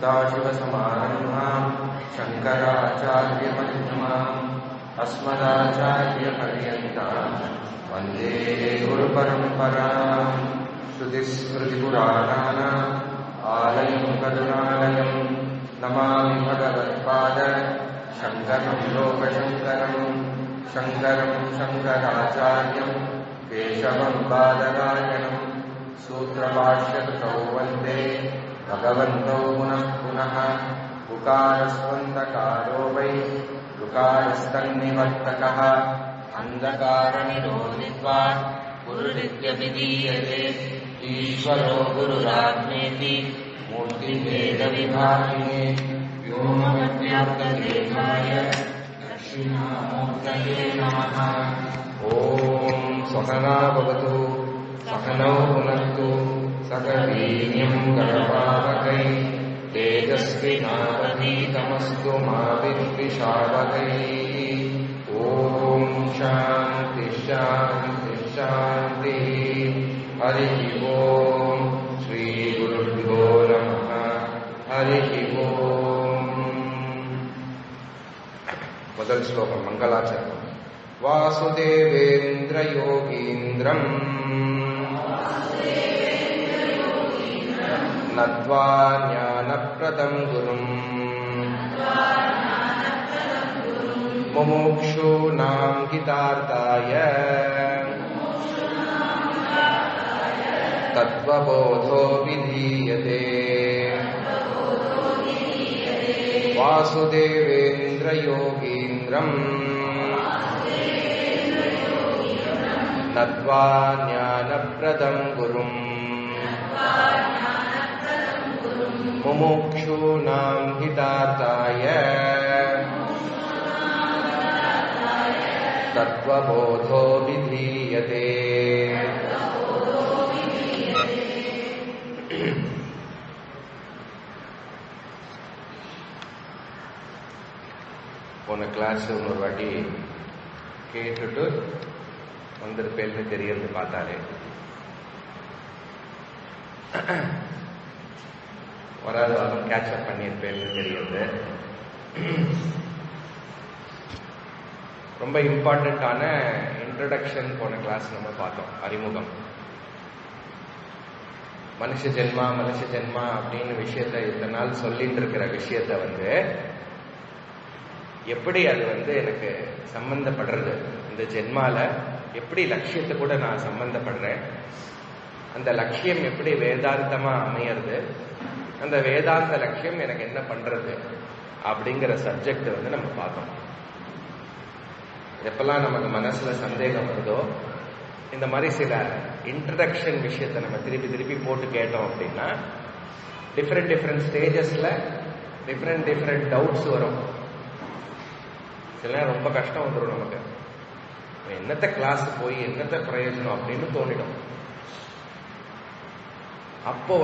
सदाशिवसमारम्भां शङ्कराचार्यमध्यमाम् अस्मदाचार्यपर्यन्तां वन्दे गुरुपरम्पराम्। श्रुतिस्मृतिपुराणानाम् आलयं करुणालयं नमामि भगवत्पाद शङ्करं लोकशङ्करं। शङ्करं शङ्कराचार्यं केशवं बादरायणं सूत्रभाष्यकृतौ वन्दे भगवन्तौ पुनः पुनः। उकारस्वन्दकारो वै ऋकारस्तन्निवर्तकः अन्धकारनिरोधित्वात् गुरुरित्यभिधीयते। ईश्वरो गुरुरात्मेति मूर्तिभेदविभागिने व्योमवद्व्याप्तदेहाय दक्षिणामूर्तये नमः। ॐ सहना भवतु सहनौ भुनक्तु सकवीर्यं करवावहै तेजस्विनावधीतमस्तु मा विद्विषावहै। ॐ शान्ति शान्ति शान्तिः। हरिः ॐ श्रीगुरुभ्यो नमः। हरिः ॐ। முதல் ஸ்லோகம் மங்களாச்சரணம். வாசுதேவேந்திர யோகீந்திரம் நத்வா ஞானப்ரதம் குரும் முமுக்ஷூணாம் ஹிதார்த்தாய தத்வபோதோ விதீயதே. வாசுதேவேந்திர யோகீந்திரம் நத்வா ஞானப்ரதம் குரும் முமுக்ஷூணாம் ஹிதார்த்தாய தத்வபோதோ விதீயதே. போன கிளாஸ் இன்னொரு வாட்டி கேட்டுட்டு வந்திருப்பேன்னு தெரியறது பார்த்தாலே வராது வாரம் கேட்சப் பண்ணியிருப்பேன்னு தெரியுது. ரொம்ப இம்பார்ட்டண்ட்டான இன்ட்ரடக்ஷன் போன கிளாஸ் நம்ம பார்த்தோம். அறிமுகம். மனுஷ ஜென்மா அப்படின்னு விஷயத்த இத்தனை நாள் சொல்லிட்டு இருக்கிற விஷயத்த எப்படி அது எனக்கு சம்பந்தப்படுறது, இந்த ஜென்மால எப்படி லட்சியத்தை கூட நான் சம்பந்தப்படுறேன், அந்த லட்சியம் எப்படி வேதாந்தமா அமையிறது, அந்த வேதாந்த லட்சியம் எனக்கு என்ன பண்றது அப்படிங்கிற சப்ஜெக்ட் நம்ம பார்த்தோம். எப்பெல்லாம் நமக்கு மனசுல சந்தேகம் வருதோ இந்த மாதிரி சில இன்ட்ரடக்ஷன் விஷயத்தை நம்ம திருப்பி திருப்பி போட்டு கேட்டோம் அப்படின்னா டிஃப்ரெண்ட் ஸ்டேஜஸ்ல டிஃப்ரெண்ட் டவுட்ஸ் வரும். சில நேரம் ரொம்ப கஷ்டம் வந்துடும் நமக்கு. என்னத்த கிளாஸ் போய் என்னத்த பிரயோஜனம் அப்படின்னு தோணிடும். அப்போ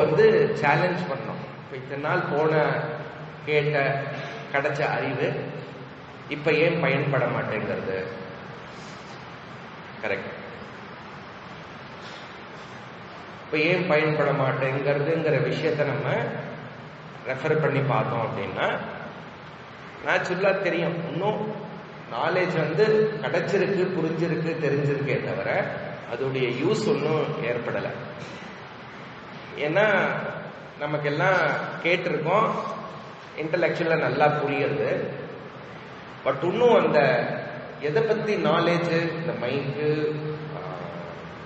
சேலஞ்ச் பண்ணோம். இத்தனை நாள் போன கேட்ட கிடைச்ச அறிவு இப்ப ஏன் பயன்பட மாட்டேங்கிறது? கரெக்ட். இப்ப ஏன் பயன்பட மாட்டேங்கிறதுங்கிற விஷயத்த நம்ம ரெஃபர் பண்ணி பார்த்தோம் அப்படின்னா நேச்சுரலா தெரியும். இன்னும் நாலேஜ் கிடைச்சிருக்கு, புரிஞ்சிருக்கு, தெரிஞ்சிருக்கே தவிர அதோடைய யூஸ் ஒன்றும் ஏற்படலை. ஏன்னா நமக்கெல்லாம் கேட்டிருக்கோம், இன்டலெக்சுவலா நல்லா புரியுது. பட் இன்னும் அந்த எதை பத்தி நாலேஜ், இந்த மைக்கு,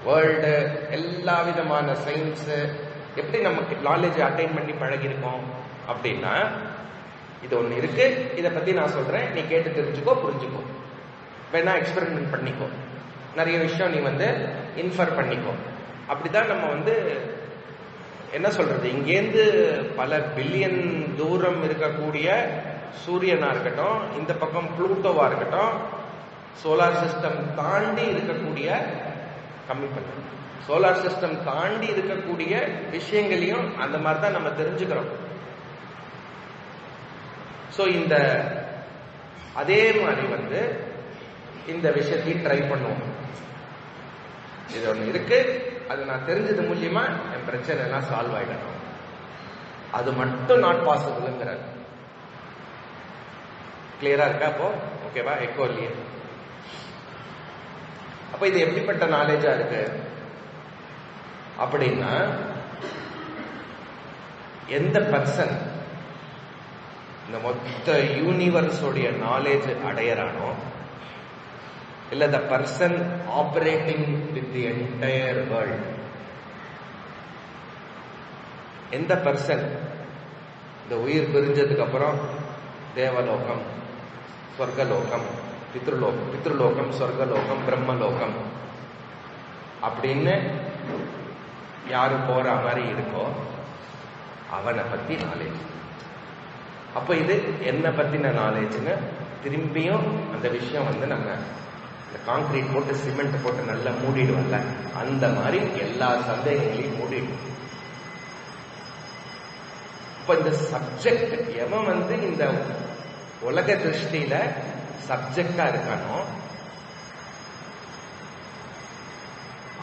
வேர்ல்டு, எல்லா விதமான சயின்ஸ் எப்படி நமக்கு நாலேஜ் அட்டைன் பண்ணி பழகிருக்கோம் அப்படின்னா இது ஒண்ணு இருக்கு, இதை பத்தி நான் சொல்றேன், நீ கேட்டு தெரிஞ்சுக்கோ, புரிஞ்சுக்கோ, வேணா எக்ஸ்பெரிமெண்ட் பண்ணிக்கோ, நிறைய விஷயம் நீ இன்ஃபர் பண்ணிக்கோ. அப்படிதான் நம்ம என்ன சொல்றது, இங்கேருந்து பல பில்லியன் தூரம் இருக்கக்கூடிய சூரியனா இருக்கட்டும், இந்த பக்கம் புளூட்டோவா இருக்கட்டும், சோலார் சிஸ்டம் தாண்டி இருக்கக்கூடிய சோலார் சிஸ்டம் தாண்டி இருக்கக்கூடிய விஷயங்களையும் அந்த மாதிரி தான் நம்ம தெரிஞ்சுக்கிறோம். சோ இந்த அதே மாதிரி இந்த விஷயத்தையும் ட்ரை பண்ணுவோம். இது ஒண்ணு இருக்கு, அது நான் தெரிஞ்சது மூலியமா என் பிரச்சனை எல்லாம் சால்வ் ஆயிடணும். அது மட்டும் நாட் பாசிபிள்ங்கிறார். கிளியரா இருக்கா? அப்போ ஓகேவா? எக்கோ இல்லையே? அப்ப இது எப்படிப்பட்ட நாலேஜா இருக்கு அப்படின்னா, எந்த பர்சன் இந்த மொத்த யூனிவர்ஸோடைய நாலேஜ் அடையறானோ, இல்ல the person operating with the entire world, எந்த பர்சன் இந்த உயிர் பிரிஞ்சதுக்கு அப்புறம் தேவலோகம், சொர்க்கலோகம், பித்ருலோகம், சொர்க்கலோகம், பிரம்மலோகம் அப்படின்னு யாரு போற மாதிரி இருக்கோ அவனை பத்தி நாலேஜ். அப்ப இது என்ன பத்தின நாலேஜ்னு திரும்பியும் அந்த விஷயம் நம்ம இந்த கான்கிரீட் போட்டு சிமெண்ட் போட்டு நல்லா மூடிடுவல்ல, அந்த மாதிரி எல்லா சந்தேகங்களையும் மூடிடும். இப்ப இந்த சப்ஜெக்ட் எவன் இந்த உலக திருஷ்டியில சப்ஜெக்டா இருக்கானோ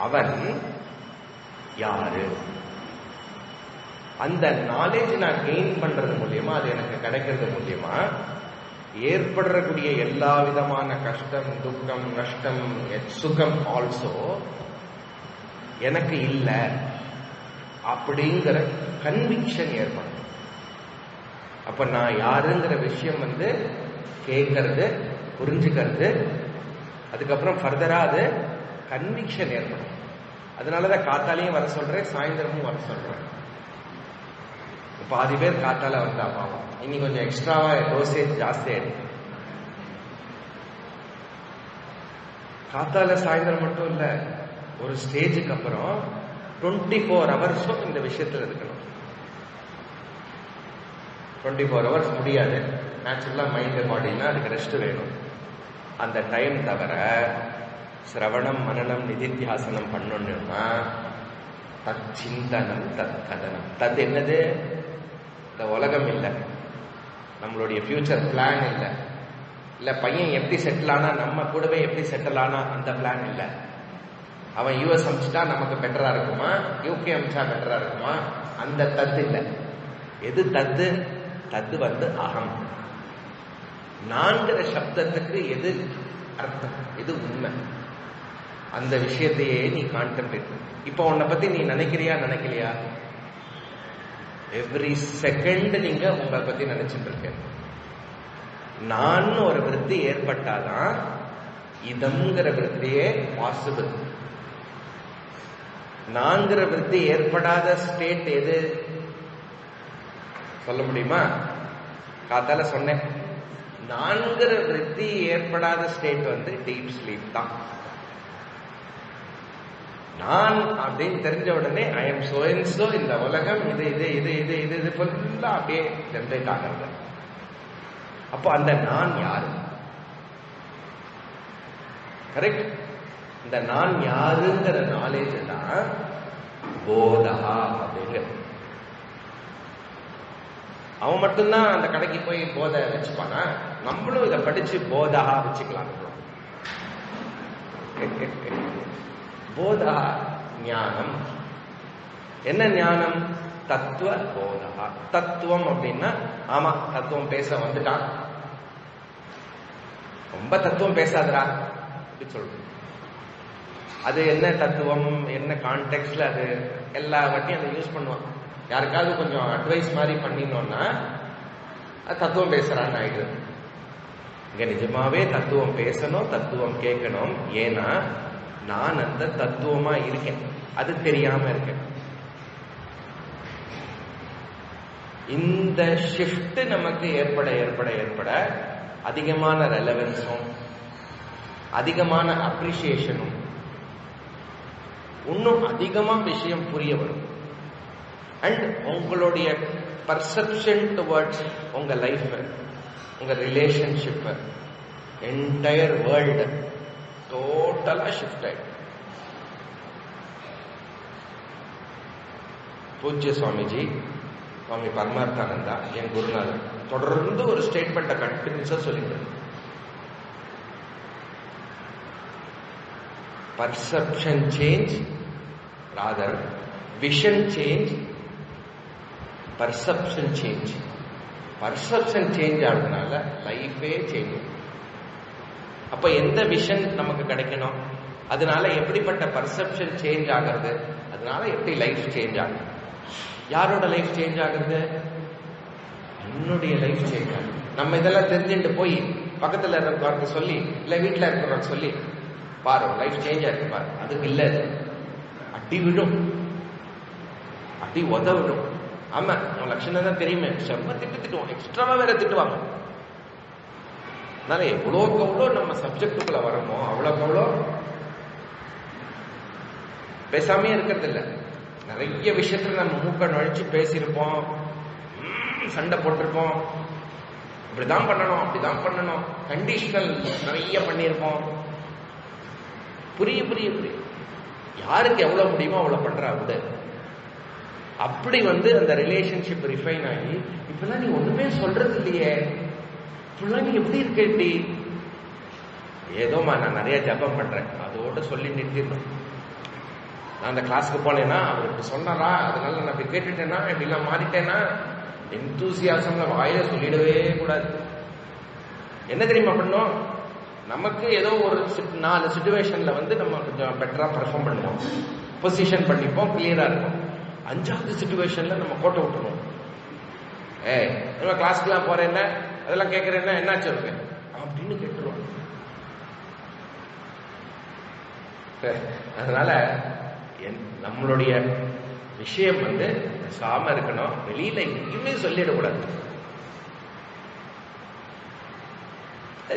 அவன் யாரு? அந்த நாலேஜ் நான் கெயின் பண்றது மூலியமா, அது எனக்கு கிடைக்கிறது மூலியமா ஏற்படக்கூடிய எல்லா விதமான கஷ்டம், துக்கம், நஷ்டம், சுகம் ஆல்சோ எனக்கு இல்லை அப்படிங்கிற கன்விக்ஷன் ஏற்படும். அப்ப நான் யாருங்கிற விஷயம் கேட்கறது, புரிஞ்சுக்கிறது, அதுக்கப்புறம் ஃபர்தரா அது கன்விக்ஷன் ஏற்படும். அதனாலதான் காத்தாலையும் வர சொல்றேன், சாயந்தரமும் வர சொல்றேன். பாதி பேர் காத்தால வந்தா பாவம், இனி கொஞ்சம் எக்ஸ்ட்ராவா டோசேஜ் ஜாஸ்தி ஆயிடுச்சு. காத்தால சாயந்தரம் மட்டும் இல்ல, ஒரு ஸ்டேஜுக்கு அப்புறம் 24 ஹவர்ஸும் இந்த விஷயத்துல இருக்கணும். 24 ஹவர்ஸ் முடியாது. நேச்சுரலா மைண்ட் பாடினா அதுக்கு ரெஸ்ட் வேணும். அந்த டைம் தவிர சிரவணம், மனனம், நிதித்தியாசனம் பண்ணணும்னா தத் சிந்தனம், தத் கதனம். தத் என்னது? இந்த உலகம் இல்லை, நம்மளுடைய ஃபியூச்சர் பிளான் இல்லை, இல்ல பையன் எப்படி செட்டில் ஆனா நம்ம கூடவே எப்படி செட்டில் ஆனா அந்த பிளான் இல்லை. அவன் யூஎஸ் அமிச்சுட்டா நமக்கு பெட்டரா இருக்குமா, யூகே அமிச்சா பெட்டரா இருக்குமா, அந்த தத்து இல்லை. எது தத்து? தத்து அகம். நான்கிற சப்தத்துக்கு எது அர்த்தம், எது உண்மை, அந்த விஷயத்தையே நீ கான்டெம்ப்ளேட். இப்ப உன்னை பத்தி நீ நினைக்கிறியா, நினைக்கலையா? எவ்ரி செகண்ட் நீங்க உங்களை பத்தி நினைச்சுட்டு இருக்க. நான் ஒரு விருத்தி ஏற்பட்டாதான் இதம்ங்கிற விருத்தியே பாசிபிள். நான்கிற விருத்தி ஏற்படாத ஸ்டேட் எது சொல்ல முடியுமா? காத்தால சொன்னேன், நான்கிற விருத்தி ஏற்படாத ஸ்டேட் டீப் ஸ்லீப் தான். நான் அப்படின்னு தெரிஞ்ச உடனே I am so and so, இந்த உலகம் இது இது இது இது இது இது ஃபுல்லா அப்படியே ஜென்ரேட் ஆகிறது. அப்போ அந்த நான் யாரு? கரெக்ட். இந்த நான் யாருங்கிற நாலேஜ் தான் போதா அப்படிங்கிற. அவன் மட்டும்தான் அந்த கடைக்கு போய் போதை வச்சுப்பானா? நம்மளும் இதை படிச்சு போதா வச்சுக்கலாம். போதா ஞானம். என்ன ஞானம்? தத்துவ போதா. தத்துவம் அப்படின்னா, ஆமா தத்துவம் பேச வந்துட்டான், ரொம்ப தத்துவம் பேசாதரா அப்படி சொல்றது. அது என்ன தத்துவம், என்ன கான்டெக்ட்ல, அது எல்லா வாட்டியும் அதை யூஸ் பண்ணுவான். யாருக்காவது கொஞ்சம் அட்வைஸ் மாதிரி பண்ணினோம்னா தத்துவம் பேசுறான்னு ஆயிடுது. இங்க நிஜமாவே தத்துவம் பேசணும், தத்துவம் கேட்கணும். ஏன்னா நான் அந்த தத்துவமா இருக்கேன், அது தெரியாம இருக்கேன். இந்த ஷிஃப்ட் நமக்கு ஏற்பட ஏற்பட ஏற்பட அதிகமான ரெலவன்ஸும் அதிகமான அப்ரிசியேஷனும் இன்னும் அதிகமா விஷயம் புரிய வரும். அண்ட் உங்களுடைய பர்செப்ஷன் டுவர்ட்ஸ் உங்க லைஃப், உங்க ரிலேஷன்ஷிப், என்டையர் வேர்ல்டு டோட்டலா ஷிஃப்ட் ஆயிடும். பூஜ்ய சுவாமிஜி, சுவாமி பரமார்த்தானந்தா, என் குருநாதர், தொடர்ந்து ஒரு ஸ்டேட்மெண்ட்டை கண்டினியூஸா சொல்லிட்டு, perception change, rather vision change, perception change. Perception change ஆகுறதுனால லைஃபே சேஞ்ச். அப்ப எந்த விஷன் நமக்கு கிடைக்கணும்? அதனால எப்படிப்பட்ட பர்செப்ஷன் சேஞ்ச் ஆகிறது? அதனால எப்படி லைஃப் சேஞ்ச் ஆகுது? யாரோட லைஃப் சேஞ்ச் ஆகுறது? என்னுடைய லைஃப் சேஞ்ச் ஆகுது. நம்ம இதெல்லாம் தெரிஞ்சுட்டு போய் பக்கத்துல இருக்கிறவருக்கு சொல்லி, இல்ல வீட்டுல இருக்கிறவருக்கு சொல்லி, பாரு லைஃப் சேஞ்ச் ஆயிருக்கு பாரு, அதுக்கு இல்ல அடி விடும், அடி உத விடும். ஆமா, அவன் லட்சணம் தான் தெரியுமே, செம்ம திட்டுவான், எக்ஸ்ட்ராவா வேற திட்டுவாங்க. அதனால எவ்வளோக்கு எவ்வளோ நம்ம சப்ஜெக்டுக்குள்ள வரமோ அவ்வளோக்கு எவ்வளோ பேசாமே இருக்கிறது இல்லை. நிறைய விஷயத்துல நம்ம மூக்க நுழைச்சு பேசியிருப்போம், சண்டை போட்டிருப்போம், இப்படிதான் பண்ணணும் அப்படிதான் பண்ணணும், கண்டிஷனல் நிறைய பண்ணியிருப்போம். புரிய புரிய புரிய யாருக்கு எவ்வளவு முடியுமோ அவ்வளவு பண்றா விட. அப்படி அந்த ரிலேஷன்ஷிப் ரிஃபைன் ஆகி, இப்பெல்லாம் நீ ஒண்ணுமே சொல்றது இல்லையே, இப்பெல்லாம் நீ எப்படி இருக்க? ஏதோமா நான் நிறைய ஜபம் பண்றேன், அதோட சொல்லி நிறுத்திடணும். நான் அந்த கிளாஸுக்கு போனேன்னா அவர் இப்படி சொன்னாரா, அதனால நான் இப்படி கேட்டுட்டேன்னா, இப்படிலாம் மாறிட்டேன்னா, எந்தூசியாசம்ல வாயில சொல்லிடவே கூடாது. என்ன தெரியுமா பண்ணும்? நமக்கு ஏதோ ஒரு 4 சிச்சுவேஷன்ல நம்ம கொஞ்சம் பெட்டரா பெர்ஃபார்ம் பண்ணுவோம், பொசிஷன் பண்ணிப்போம், கிளியரா இருக்கும். 5வது சிச்சுவேஷன்ல நம்ம கோட்டை விட்டுருவோம். நம்ம கிளாஸ்க்குலாம் போறேன்னா அதெல்லாம் கேட்கறேன்னா என்னாச்சு இருக்கு அப்படின்னு கேட்டுருவோம். அதனால நம்மளுடைய விஷயம் சாம இருக்கணும், வெளியில எங்கேயுமே சொல்லிடக்கூடாது.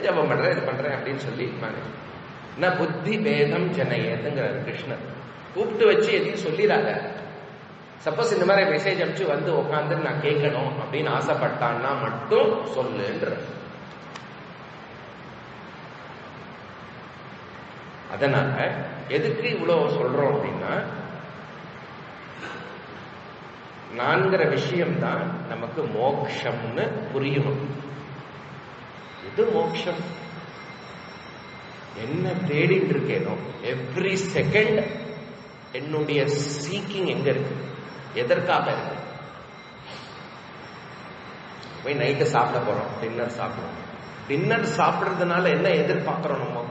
ஜபம் பண்றேன், இது பண்றேன் அப்படின்னு சொல்லி என்ன புத்தி வேதம் ஜனயேதுங்கிறார் கிருஷ்ணர். கூப்பிட்டு வச்சு எதையும் சொல்லிடாத. சப்போஸ் இந்த மாதிரி மெசேஜ் அனுப்பிச்சு உட்காந்து நான் கேட்கணும் அப்படின்னு ஆசைப்பட்டான்னா மட்டும் சொல்லுன்ற. அதனால எதுக்கு இவ்வளவு சொல்றோம் அப்படின்னா, நான்கிற விஷயம்தான் நமக்கு மோக்ஷம்னு புரியணும். இது மோக்ஷம். என்ன தேடிட்டு இருக்கேனோ எவ்ரி செகண்ட் என்னுடைய சீக்கிங் எங்க இருக்கு, எதற்காக இருக்கு? போய் நைட்டு சாப்பிட போறோம், டின்னர் சாப்பிடுறோம். டின்னர் சாப்பிடுறதுனால என்ன எதிர்பார்க்கிறோம்? நம்ம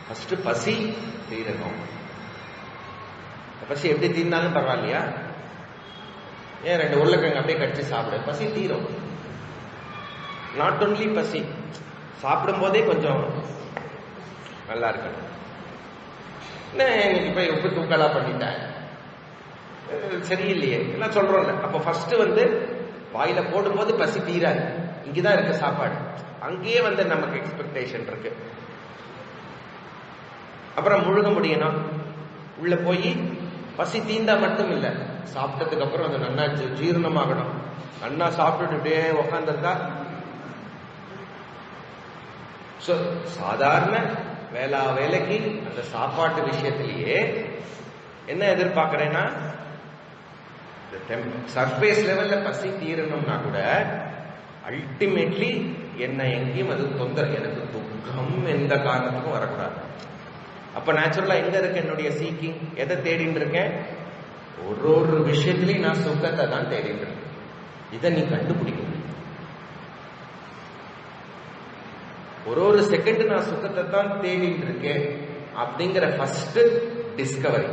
ஃபர்ஸ்ட் பசி தீரணும். பசி எப்படி தீர்ந்தாலும் பரவாயில்லையா? ஏன் 2 உருளைக்கிழங்கு அப்படியே கடிச்சு சாப்பிடு, பசி தீரும். நாட் ஒன்லி பசி, சாப்பிடும் போதே கொஞ்சம் நல்லா இருக்கணும். இன்னைக்கு போய் உப்பு தூக்கலா பண்ணிட்டேன், சரியில்லையே எல்லாம் சொல்றோம்ல. அப்ப ஃபர்ஸ்ட் வாயில போடும்போது பசி தீராது, இங்கதான் இருக்கு சாப்பாடு. அங்கேயே நமக்கு எக்ஸ்பெக்டேஷன் இருக்கு. அப்புறம் முழுக முடியணும். உள்ள போய் பசி தீண்டா மட்டும் இல்ல, சாப்பிட்டதுக்கு அப்புறம் அது நன்னா ஜீரணமாகணும். நன்னா சாப்பிட்டுட்டே உக்காந்துருந்தா சாதாரண வேலைக்கு அந்த சாப்பாட்டு விஷயத்திலேயே என்ன எதிர்பார்க்கிறேன்னா, சர்ஃபேஸ் லெவல்ல பசி தீரணும்னா கூட அல்டிமேட்லி என்ன எங்கேயும் அது தொந்தரவு, எனக்கு துக்கம் எந்த காரணத்துக்கும் வரக்கூடாது. அப்ப நேச்சுரலா எங்க இருக்கு என்னுடைய சீக்கிங்? எதை தேடிட்டு இருக்கேன்? ஒரு விஷயத்திலையும் நான் சுகத்தை தான் தேடிட்டு இருக்கேன். இதை நீ கண்டுபிடிக்கணும். ஒரு செகண்ட் நான் சுகத்தை தான் தேடிட்டு இருக்கேன் அப்படிங்கிற ஃபர்ஸ்ட் டிஸ்கவரி.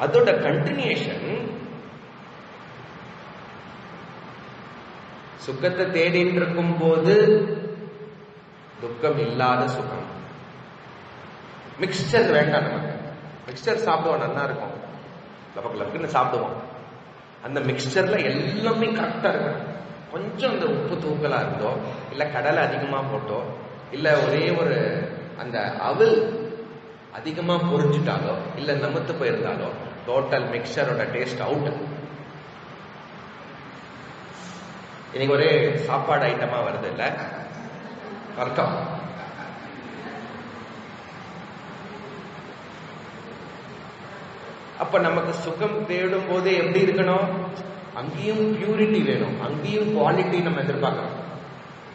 அதோட கண்டினியூஷன் சுகத்தை தேடிட்டு இருக்கும் போது துக்கம் இல்லாத சுகம். மிக்சர் வேண்டாம் நமக்கு. மிக்சர் சாப்பிடுவோம், நல்லா இருக்கும், லக்குன்னு சாப்பிடுவோம். அந்த மிக்சர்ல எல்லாமே கரெக்டா இருக்கும். கொஞ்சம் அந்த உப்பு தூக்கலா இருந்தோ, இல்ல கடலை அதிகமா போட்டோ, இல்ல ஒரே ஒரு அந்த அவல் அதிகமா பொரிஞ்சுட்டாலோ, இல்ல நமத்து போயிருந்தாலோ டோட்டல் மிக்சரோட டேஸ்ட் அவுட். இன்னைக்கு ஒரே சாப்பாடு ஐட்டமா வருது இல்ல, வர்க்கம். அப்ப நமக்கு சுகம் தேடும் போதே எப்படி இருக்கணும்? அங்கேயும் பியூரிட்டி வேணும், அங்கேயும் குவாலிட்டி நம்ம எதிர்பார்க்கணும்.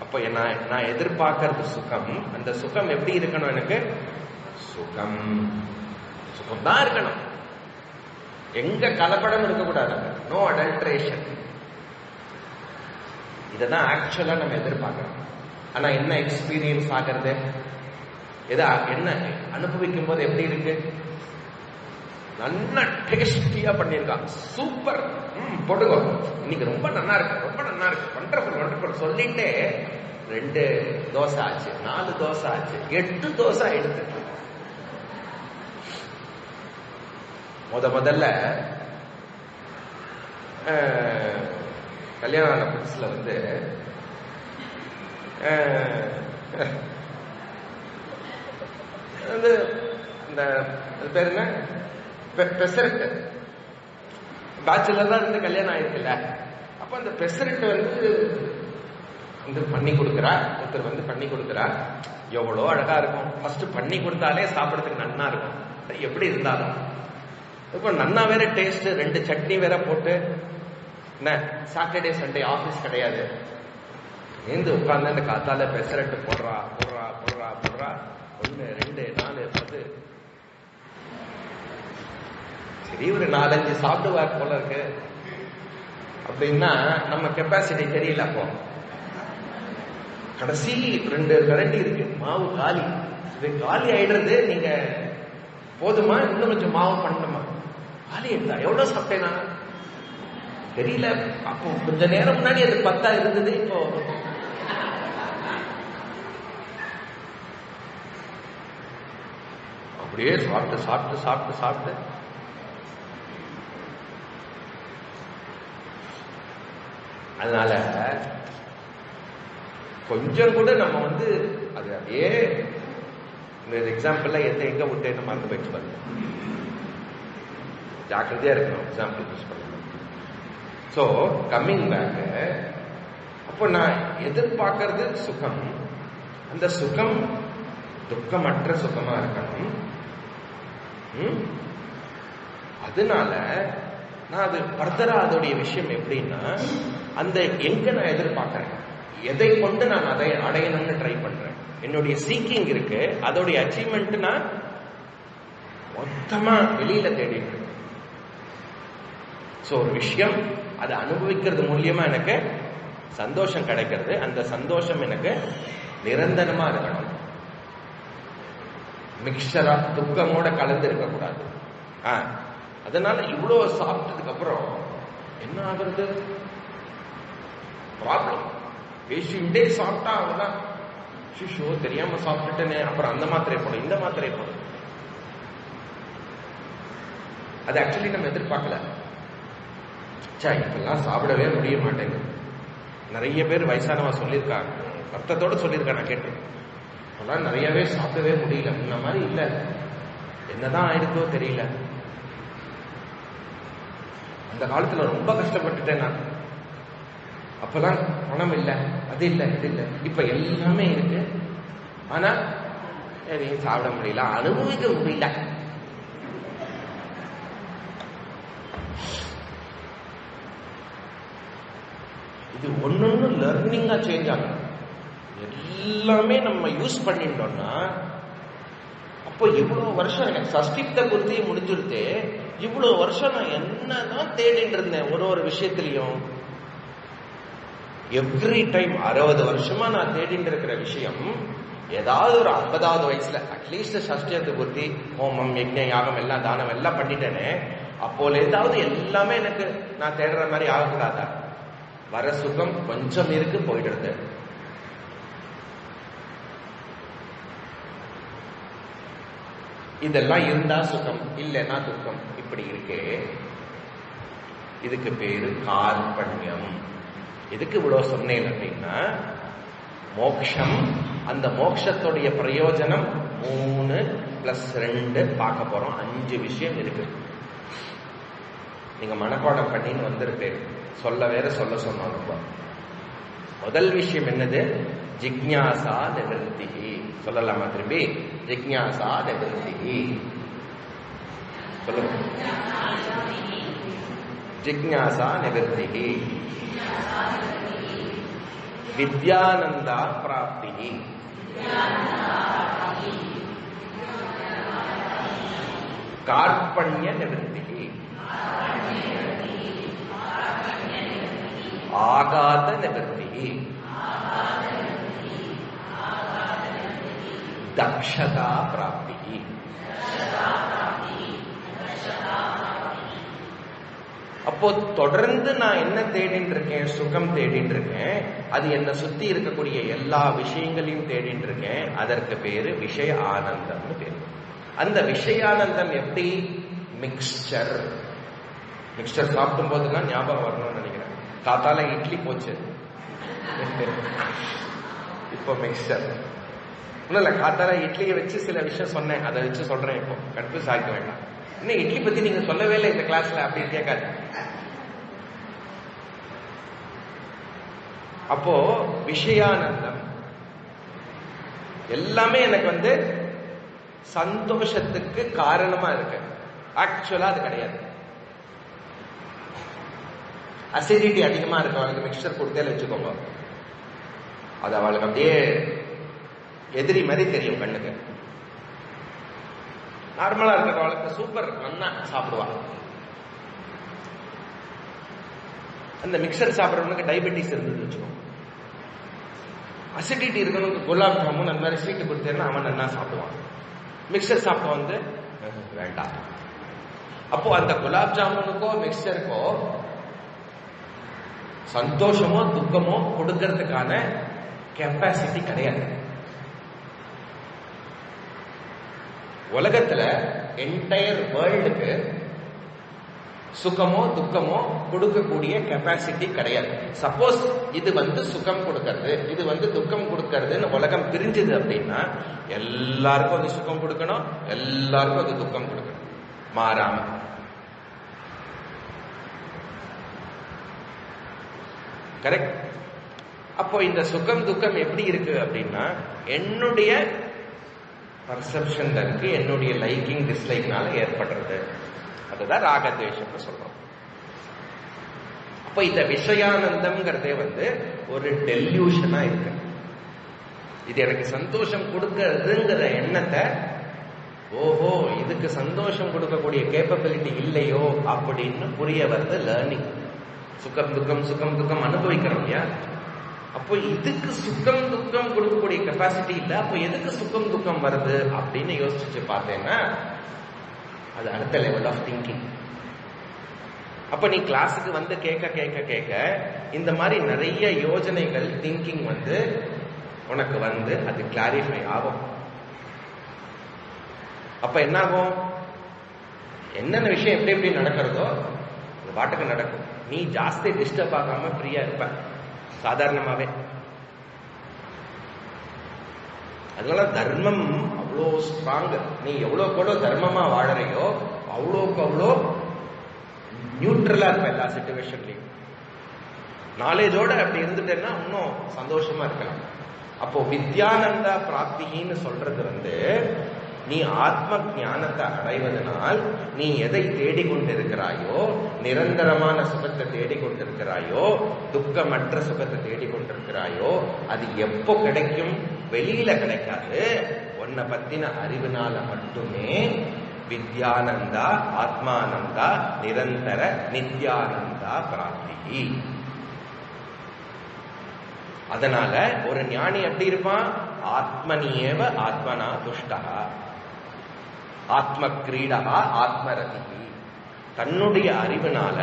அப்ப நான் எதிர்பார்க்கறது சுகம். அந்த சுகம் எப்படி இருக்கணும்? எனக்கு சுகம் தான் இருக்கணும். எங்க கலப்படம் இருக்கக்கூடாது, நோ அடல்ட்ரேஷன். இததான் ஆக்சுவலா நம்ம எதிர்பார்க்கிறோம். ஆனா என்ன எக்ஸ்பீரியன்ஸ் ஆகிறது, என்ன அனுபவிக்கும் போது எப்படி இருக்கு? நல்லா டேஸ்டியா பண்ணிருக்கான், சூப்பர், போட்டுக்கோ, இன்னைக்கு ரொம்ப நல்லா இருக்கு, ரொம்ப நல்லா இருக்கு, வண்டர்ஃபுல் வண்டர்ஃபுல் சொல்லிட்டே 2 தோசை ஆச்சு, 4 தோசை ஆச்சு, 8 தோசை எடுத்து. முதல்ல கல்யாணம் ஆன புதுசுல வந்து இந்த பேர் என்ன, பெசரட்டு, பேச்சுலர் தான் இருந்து கல்யாணம் ஆயிருக்குல்ல. அப்ப அந்த பெசரட்டு வந்து பண்ணி கொடுக்குறா, ஒருத்தர் வந்து பண்ணி கொடுக்குறா. எவ்வளோ அழகா இருக்கும். ஃபர்ஸ்ட் பண்ணி கொடுத்தாலே சாப்பிடறதுக்கு நன்னா இருக்கும். எப்படி இருந்தாலும் இப்போ நன்னா வேற டேஸ்ட், 2 சட்னி வேற போட்டு, என்ன சாட்டர்டே சண்டே ஆபீஸ் கிடையாது, ஏந்து உட்கார்ந்து அந்த காத்தால பெசரட்டு போடுறா போடுறா போடுறா போடுறா, 1 2 4 10. சரி ஒரு 4-5 சாப்பிடுவார் போல இருக்கு அப்படின்னா நம்ம கெப்பாசிட்டி தெரியல. அப்போ கடைசி 2 கரண்டி இருக்கு, மாவு காலி. இது காலி ஆயிடுறது, நீங்க போதுமா இன்னும் கொஞ்சம் மாவு பண்ணணுமா? காலி ஆயிடுதா? எவ்வளவு சாப்பிட்டேன் நான் தெரியல. அப்போ கொஞ்ச நேரம் முன்னாடி அது 10 இருந்தது, இப்போ அப்படியே சாப்பிட்டு சாப்பிட்டு சாப்பிட்டு சாப்பிட்டு அதனால கொஞ்சம் கூட நம்ம வந்து அது அப்படியே இந்த எக்ஸாம்பிள் எங்க விட்டேன்னு மறந்து போயிட்டு பாருங்க. ஜாக்கிரதையா இருக்கணும் எக்ஸாம்பிள் யூஸ் பண்ண. ஸோ கம்மிங் பேக், அப்போ நான் எதிர்பார்க்கறது சுகம். அந்த சுகம் துக்கமற்ற சுகமா இருக்கணும். அதனால நான் அது ஃபர்தரா அதோடைய விஷயம் எப்படின்னா, அந்த எங்க நான் எதிர்பார்க்கிறேன், எதை கொண்டு நான் அதை அடையணும்னு ட்ரை பண்றேன், என்னுடைய சீக்கிங் இருக்கு, அதோடைய அச்சீவ்மெண்ட் நான் மொத்தமா வெளியில தேடிட்டு இருக்கேன். ஸோ ஒரு விஷயம் அதை அனுபவிக்கிறது மூலியமா எனக்கு சந்தோஷம் கிடைக்கிறது. அந்த சந்தோஷம் எனக்கு நிரந்தரமா இருக்கணும், மிக்சரா துக்கமோட கலந்து இருக்கக்கூடாது. அதனால இவ்வளவு சாப்பிட்டதுக்கு அப்புறம் என்ன ஆகுறது, ப்ராப்ளம். பேசிண்டே சாப்பிட்டா அவதான் ஷிஷோ தெரியாம சாப்பிட்டுட்டேனே, அப்புறம் அந்த மாத்திரை போடும் இந்த மாத்திரை போடும். அது ஆக்சுவலி நம்ம எதிர்பார்க்கல. இப்பெல்லாம் சாப்பிடவே முடிய மாட்டேங்குது. நிறைய பேர் வயசானவா சொல்லியிருக்காங்க, வருத்தத்தோட சொல்லியிருக்கேன், நான் கேட்டேன். அதெல்லாம் நிறையவே சாப்பிடவே முடியல, முன்ன மாதிரி இல்ல, என்னதான் ஆயிடுதோ தெரியல. அந்த காலத்துல ரொம்ப கஷ்டப்பட்டுட்டேன் நான். அப்பதான் பணம் இல்லை, அது இல்லை, இது இல்லை. இப்ப எல்லாமே இருக்கு, ஆனா எதையும் சாப்பிட முடியல, அனுபவிக்க முடியல. இது ஒண்ணு லர்னிங்கா சேஞ்ச் ஆகும். எல்லாமே நம்ம யூஸ் பண்ணிட்டோம்னா, அப்போ இவ்வளவு வருஷம் எனக்கு சஷ்டிப்த குருதி முடிஞ்சிருத்து, இவ்வளவு வருஷம் நான் என்னதான் தேடிட்டு இருந்தேன் ஒரு விஷயத்திலையும். எவ்ரி டைம் 60 வருஷமா நான் தேடிட்டு இருக்கிற விஷயம் ஏதாவது ஒரு 50வது வயசுல அட்லீஸ்ட் சஷ்டியத்து குருதி, ஹோமம் யஜ்ஞ யாகம் எல்லாம் தானம் எல்லாம் பண்ணிட்டேனே, அப்போல ஏதாவது எல்லாமே எனக்கு நான் தேடுற மாதிரி ஆகக்கூடாதா? வர சுகம் கொஞ்சம் இருக்கு, போயிடுறது. இதெல்லாம் இருந்தா சுகம், இல்லைன்னா துக்கம், இப்படி இருக்கே. இதுக்கு பேரு கார்பண்யம். இதுக்கு இவ்வளவு சொன்னேன் அப்படின்னா, மோக்ஷம், அந்த மோக்ஷத்துடைய பிரயோஜனம் 3 + 2 பார்க்க போறோம். 5 விஷயம் இருக்கு. நீங்க மனப்பாடம் பண்ணின்னு வந்திருப்பேன், சொல்ல வேற சொல்ல சொன்னாங்க. முதல் விஷயம் என்னது? ஜிக்ஞாசா நிவர்த்தி. சொல்லலாமா திரும்பி? ஜிக்ஞாசா நிவர்த்தி சொல்லுங்க. ஜிக்ஞாசா நிவர்த்தி, வித்யானந்தா பிராப்தி, கார்பண்ய நிவர்த்தி. ஆகாத நிவர்த்தி, தக்ஷதா பிராப்தி. அப்போ தொடர்ந்து நான் என்ன தேடிட்டு இருக்கேன்? சுகம் தேடிட்டு இருக்கேன். அது என்ன சுத்தி இருக்கக்கூடிய எல்லா விஷயங்களையும் தேடிட்டு இருக்கேன். அதற்கு பேரு விஷய ஆனந்தம்னு பேரு. அந்த விஷயானந்தம் எப்படி? மிக்ஸ்சர். மிக்ஸ்சர் சாப்பிடும் போதுதான் ஞாபகம் வரணும்னு நினைக்கிறேன். காத்தால இட்லி போச்சு, இப்போ மிக்ஸ்சர். ஒன்னும் இல்ல, காத்தால இட்லியை வச்சு சில விஷயம் சொன்னேன், அதை வச்சு சொல்றேன். இப்போ கன்ஃபியூஸ் ஆகிக்க வேண்டாம். இன்னும் இட்லி பத்தி நீங்க சொல்லவே இல்லை இந்த கிளாஸ்ல அப்படின்னு கேட்காது. அப்போ விஷயானந்தம் எல்லாமே எனக்கு சந்தோஷத்துக்கு காரணமா இருக்கு. ஆக்சுவலா அது கிடையாது. அசிடிட்டி அதிகமா இருக்கு, அவளுக்கு மிக்சர் கொடுத்தே வச்சுக்கோங்க, அது அவளுக்கு அப்படியே எதிரி மாதிரி தெரியும் கண்ணுக்கு. நார்மலா இருக்கிறவளுக்கு சூப்பர் நல்லா சாப்பிடுவா. அந்த மிக்சர் சாப்பிட்றவனுக்கு டயபெட்டிஸ் இருந்தது வச்சுக்கோங்க. அசிடிட்டி இருக்கணும், குலாப் ஜாமுன் அந்த மாதிரி ஸ்வீட்டு கொடுத்தேன்னா அவன் நல்லா சாப்பிடுவான். மிக்சர் சாப்பிட வேண்டாம். அப்போ அந்த குலாப் ஜாமுனுக்கோ மிக்சருக்கோ சந்தோஷமோ துக்கமோ கொடுக்கறதுக்கான கெப்பாசிட்டி கிடையாது. உலகத்துல என்டையர் வேர்ல்டுக்கு சுகமோ துக்கமோ கொடுக்கக்கூடிய கெப்பாசிட்டி கிடையாது. சப்போஸ் இது சுகம் கொடுக்கறது, இது துக்கம் கொடுக்கறதுன்னு உலகம் பிரிஞ்சது அப்படின்னா எல்லாருக்கும் அது சுகம் கொடுக்கணும், எல்லாருக்கும் அது துக்கம் கொடுக்கணும், மாறாம. கரெக்ட்? அப்போ இந்த சுகம் துக்கம் எப்படி இருக்கு அப்படின்னா என்னுடைய பர்செப்ஷன்ல இருக்கு, என்னுடைய லைக்கிங் டிஸ்லைக்னால ஏற்படுறது. அதுதான் ராகத்வேஷம்னு சொல்றோம். அப்ப இந்த விஷயானந்தம்ங்கிறதே ஒரு டெல்யூஷனா இருக்கு. இது எனக்கு சந்தோஷம் கொடுக்கறதுங்கிற எண்ணத்தை, ஓஹோ இதுக்கு சந்தோஷம் கொடுக்கக்கூடிய கேப்பபிலிட்டி இல்லையோ அப்படின்னு புரிய வருது லேர்னிங். சுகம் துக்கம் சுகம் துக்கம் அனுபவிக்கிறோம் இல்லையா? அப்போ இதுக்கு சுகம் துக்கம் கொடுக்கக்கூடிய கெப்பாசிட்டி இல்லை, அப்போ எதுக்கு சுகம் துக்கம் வருது அப்படின்னு யோசிச்சு பார்த்தேன்னா அது அடுத்த லெவல் ஆஃப் திங்கிங். அப்ப நீ கிளாஸுக்கு கேட்க கேட்க கேட்க இந்த மாதிரி நிறைய யோஜனைகள் திங்கிங் உனக்கு அது கிளாரிஃபை ஆகும். அப்ப என்ன ஆகும்? என்னென்ன விஷயம் எப்படி எப்படி நடக்கிறதோ அது பாட்டுக்கு நடக்கும். நீ ஜாஸ்தி டிஸ்டர்ப் ஆகாம ஃப்ரீயா இருப்ப சாதாரணமாவே. அதனால தர்மம் அவ்வளோ ஸ்ட்ராங். நீ எவ்வளோக்கு எவ்வளோ தர்மமா வாழறையோ அவ்வளோக்கு அவ்வளோ நியூட்ரலா இருப்ப எல்லா சிச்சுவேஷன்லையும். நாலேஜோட அப்படி இருந்துட்டேன்னா இன்னும் சந்தோஷமா இருக்கலாம். அப்போ வித்யானந்தா பிராப்தின்னு சொல்றது நீ ஆத்ம ஞானத்தை அடைவதனால் நீ எதை தேடிக்கொண்டிருக்கிறாயோ, நிரந்தரமான சுகத்தை தேடிக்கொண்டிருக்கிறாயோ, துக்கமற்ற சுகத்தை தேடிக்கொண்டிருக்கிறாயோ, அது எப்போ கிடைக்கும்? வெளியில கிடைக்காது, உன்னை பத்தின அறிவினால மட்டுமே. வித்யானந்தா ஆத்மானந்தா நிரந்தர நித்யானந்தா பிராப்தி. அதனால ஒரு ஞானி எப்படி இருப்பான்? ஆத்மனியேவ ஆத்மனா துஷ்டா, ஆத்ம கிரீடா ஆத்மரதி. தன்னுடைய அறிவினால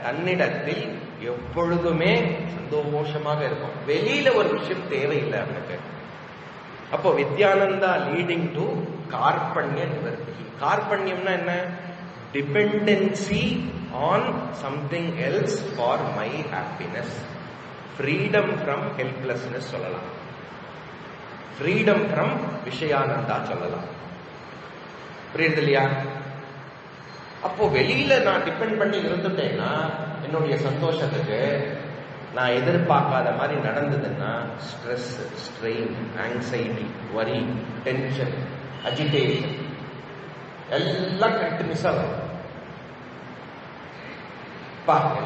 தன்னிடத்தில் எப்பொழுதுமே சந்தோஷமாக இருக்கும். வெளியில ஒரு விஷயம் தேவையில்லை அவனுக்கு. அப்போ வித்யானந்தா லீடிங் டு கார்பண்ய நிவர்த்தி. கார்பண்யம்னா என்ன? Dependency on something else for my happiness. Freedom from helplessness சொல்லலாம், ஃப்ரீடம் ஃப்ரம் விஷயானந்தா சொல்லலாம். புரியுது இல்லையா? அப்போ வெளியில நான் டிபெண்ட் பண்ணி இருந்துட்டேன்னா என்னுடைய சந்தோஷத்துக்கு நான் எதிர்பார்க்காத மாதிரி நடந்ததுன்னா ஸ்ட்ரெஸ், ஸ்ட்ரெயின், ஆங்ஸைட்டி, வரி, டென்ஷன், அஜிடேஷன் எல்லாம் கண்டினியூஸா வரும்.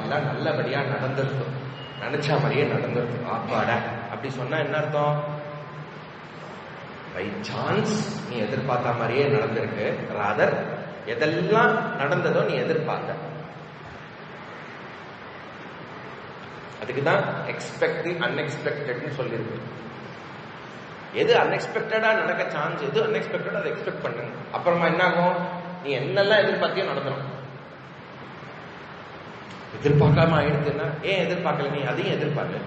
எல்லாம் நல்லபடியா நடந்திருக்கும், நினைச்ச மாதிரியே நடந்திருக்கும், ஆப்பாடா அப்படி சொன்னா என்ன அர்த்தம்? பை சான்ஸ் நீ எதிர்பார்த்த மாதிரியே நடந்திருக்கு. ராதர் எதெல்லாம் நடந்ததோ நீ எதிர்பார்த்த, அதுக்குதான் எக்ஸ்பெக்ட் அன்எக்ஸ்பெக்டட்னு சொல்லியிருக்கு. எது அன்எக்ஸ்பெக்டடா நடக்க சான்ஸ், எது அன்எக்ஸ்பெக்டடா அதை எக்ஸ்பெக்ட் பண்ணுங்க. அப்புறமா என்ன ஆகும், நீ என்னெல்லாம் எதிர்பார்த்தியோ நடந்துடும். எதிர்பார்க்காம ஆயிடுச்சுன்னா, ஏன் எதிர்பார்க்கல, நீ அதையும் எதிர்பார்க்கல.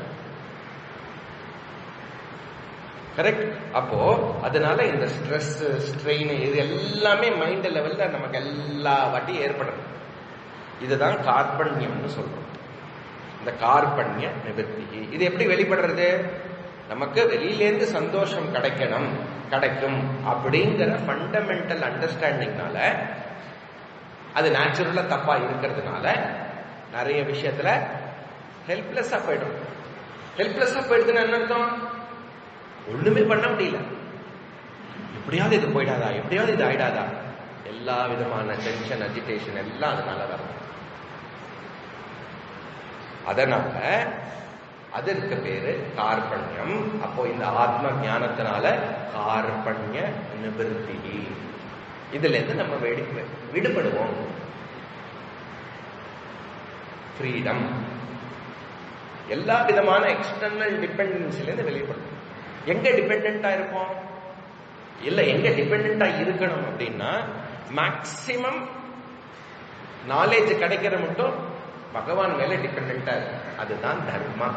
கரெக்ட். அப்போ அதனால இந்த ஸ்ட்ரெஸ், ஸ்ட்ரெயின் இது எல்லாமே மைண்ட் லெவல்ல நமக்கு எல்லா வாட்டியும் ஏற்படுறது. இதுதான் கார்பண்யம்னு சொல்றோம். இந்த கார்பண்ய நிவர்த்தி இது எப்படி வெளிப்படுறது? நமக்கு வெளியிலேருந்து சந்தோஷம் கிடைக்கும் அப்படிங்கிற ஃபண்டமெண்டல் அண்டர்ஸ்டாண்டிங்னால, அது நேச்சுரலா தப்பா இருக்கிறதுனால நிறைய விஷயத்துல ஹெல்ப்லெஸ்ஸா போயிடும். ஹெல்ப்லெஸ்ஸா போயிடுதுன்னா என்ன அர்த்தம்? ஒண்ணுமே பண்ண முடியல. எப்படியாவது இது போயிடாதா, எப்படியாவது இது ஆயிடாதா, எல்லா விதமான டென்ஷன், அஜிடேஷன் எல்லாம் அதனால வரும். அதனால அதற்கு பேரு கார்பண்யம். அப்போ இந்த ஆத்ம ஞானத்தினால கார்பண்ய நிவர்த்தி, இதுல இருந்து நம்ம விடுபடுவோம். ஃப்ரீடம், எல்லா விதமான எக்ஸ்டர்னல் டிபெண்டன்சில இருந்து வெளிப்படுவோம். எங்க டிபெண்டா இருப்போம்? இல்ல, எங்க டிபெண்டா இருக்கணும் அப்படின்னா, மேக்சிமம் நாலேஜ் கிடைக்கிற மட்டும் பகவான் மேல டிபெண்டா இருக்கு. அதுதான் தர்மா.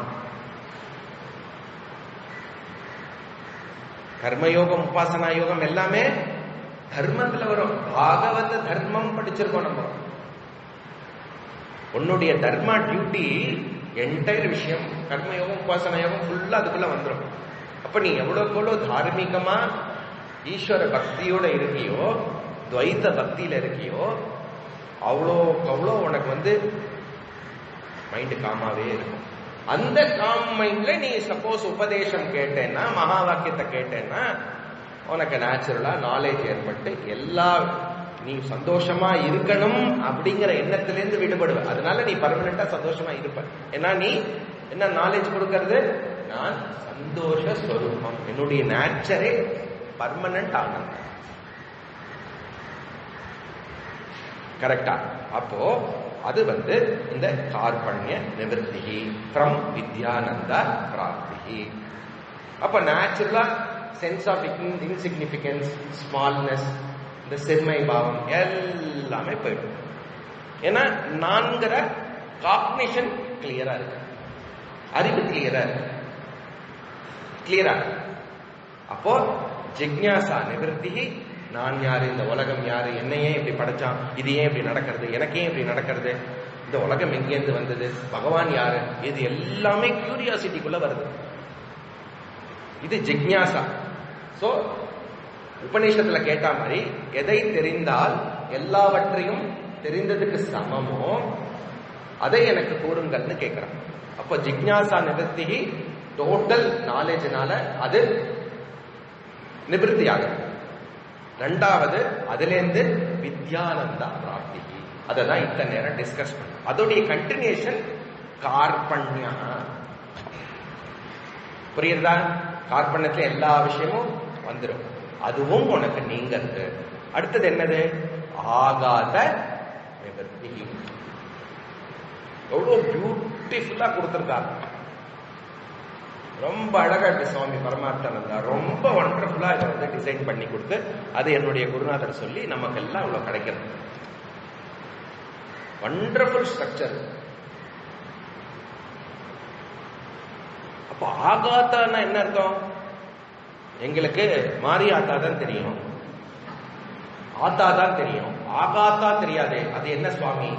கர்மயோகம், உபாசனா யோகம் எல்லாமே தர்மத்துல வரும். பாகவத தர்மம் படிச்சிருக்கோம் நம்ம. உன்னுடைய தர்மா டியூட்டி என்டையர் விஷயம், கர்மயோகம் உபாசனா யோகம் ஃபுல்லா அதுக்குள்ள வந்துடும். அப்ப நீ எவ்வளவு தார்மீகமா ஈஸ்வர பக்தியோட இருக்கியோ, துவைத்த பக்தியில இருக்கியோ, அவ்வளோ உனக்கு மைண்ட் காமாவே இருக்கும். அந்த காம் மைண்ட்ல நீ சப்போஸ் உபதேசம் கேட்டேன்னா, மகா வாக்கியத்தை கேட்டேன்னா, உனக்கு நேச்சுரலா நாலேஜ் ஏற்பட்டு எல்லா நீ சந்தோஷமா இருக்கணும் அப்படிங்கிற எண்ணத்திலிருந்து விடுபடுவ. அதனால நீ பர்மனண்டா சந்தோஷமா இருப்ப. ஏன்னா நீ என்ன நாலேஜ் கொடுக்கறது? நான் சந்தோஷ ஸ்வரூபம், என்னுடைய நேச்சரே பர்மனன்ட் ஆனந்தம். கரெக்டா? அப்போ அது இந்த கார்பண்ய நிவர்த்தி ஃப்ரம் வித்யானந்த பிராப்தி. அப்ப நேச்சுரலா சென்ஸ் ஆஃப் இன்சிக்னிபிகன்ஸ், ஸ்மால்னஸ், இந்த சிறுமை பாவம் எல்லாமே போயிடும். ஏன்னா நான்கிற காக்னிஷன் கிளியரா இருக்கு, அறிவு கிளியரா இருக்கு. கிளியரா? அப்போ ஜிக்ஞாசா நிவர்த்தி. நான் யாரு, இந்த உலகம் யாரு, என்ன ஏன் இப்படி படைச்சான், இது ஏன் இப்படி நடக்கிறது, எனக்கு ஏன் இப்படி நடக்கிறது, இந்த உலகம் எங்கேருந்து வந்தது, பகவான் யாரு, இது எல்லாமே கியூரியாசிட்டிக்குள்ள வருது. இது ஜிக்ஞாசா. சோ உபநிஷத்துல கேட்ட மாதிரி, எதை தெரிந்தால் எல்லாவற்றையும் தெரிந்ததுக்கு சமமோ அதை எனக்கு கூறுங்கள்னு கேட்கிறான். அப்போ ஜிக்ஞாசா நிவர்த்தி டோட்டல் நாலேஜ்னால அது நிவர்த்தி ஆகும். ரெண்டாவது, அதிலேருந்து வித்யானந்தா பிராப்தி. அதை தான் இத்தனை நேரம் டிஸ்கஸ் பண்ண. அதோடைய கண்டினியூஷன் கார்பண்யா. புரியுறதா? கார்பண்யத்துல எல்லா விஷயமும் வந்துடும். அதுவும் உனக்கு நீங்கிறது. அடுத்தது என்னது? ஆகாத நிவர்த்தி. எவ்வளவு பியூட்டிஃபுல்லா கொடுத்திருக்காங்க. ரொம்ப அழகா இருக்கு சுவாமி பரமார்த்தானந்தா. ரொம்ப ஒண்டர்ஃபுல்லா இதை டிசைன் பண்ணி கொடுத்து, அது என்னுடைய குருநாதர் சொல்லி நமக்கு எல்லாம் இவ்வளவு கிடைக்கிறது. Wonderful structure. அப்போ ஆகாத்தான்னா என்ன அர்த்தம்? எங்களுக்கு மாரி ஆத்தா தான் தெரியும், ஆத்தா தான் தெரியும், ஆகாத்தா தெரியாதே, அது என்ன சுவாமி?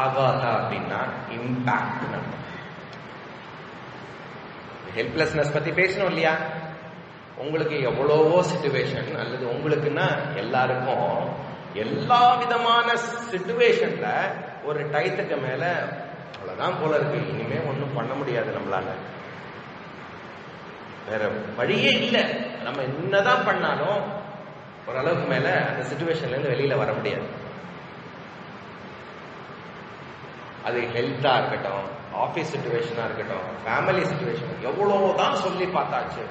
ஆகாதா அப்படின்னா இம்பாக்ட். நம்ம ஹெல்ப்லெஸ்னஸ் பத்தி பேசணும் இல்லையா? உங்களுக்கு எவ்வளவோ சிச்சுவேஷன், அல்லது உங்களுக்குன்னா எல்லாருக்கும் எல்லா விதமான சிச்சுவேஷன்ல ஒரு டயத்துக்கு மேல அவ்வளவுதான் போல இருக்கு, இனிமே ஒன்றும் பண்ண முடியாது நம்மளால, வேற வழியே இல்லை, நம்ம என்னதான் பண்ணாலும் ஓரளவுக்கு மேல அந்த சிச்சுவேஷன்ல இருந்து வெளியில வர முடியாது. அது ஹெல்த்தா இருக்கட்டும், ஆபீஸ் சிச்சுவேஷனா இருக்கட்டும், ஃபேமிலி சிச்சுவேஷன், எவ்வளவுதான் சொல்லி பார்த்தாச்சு.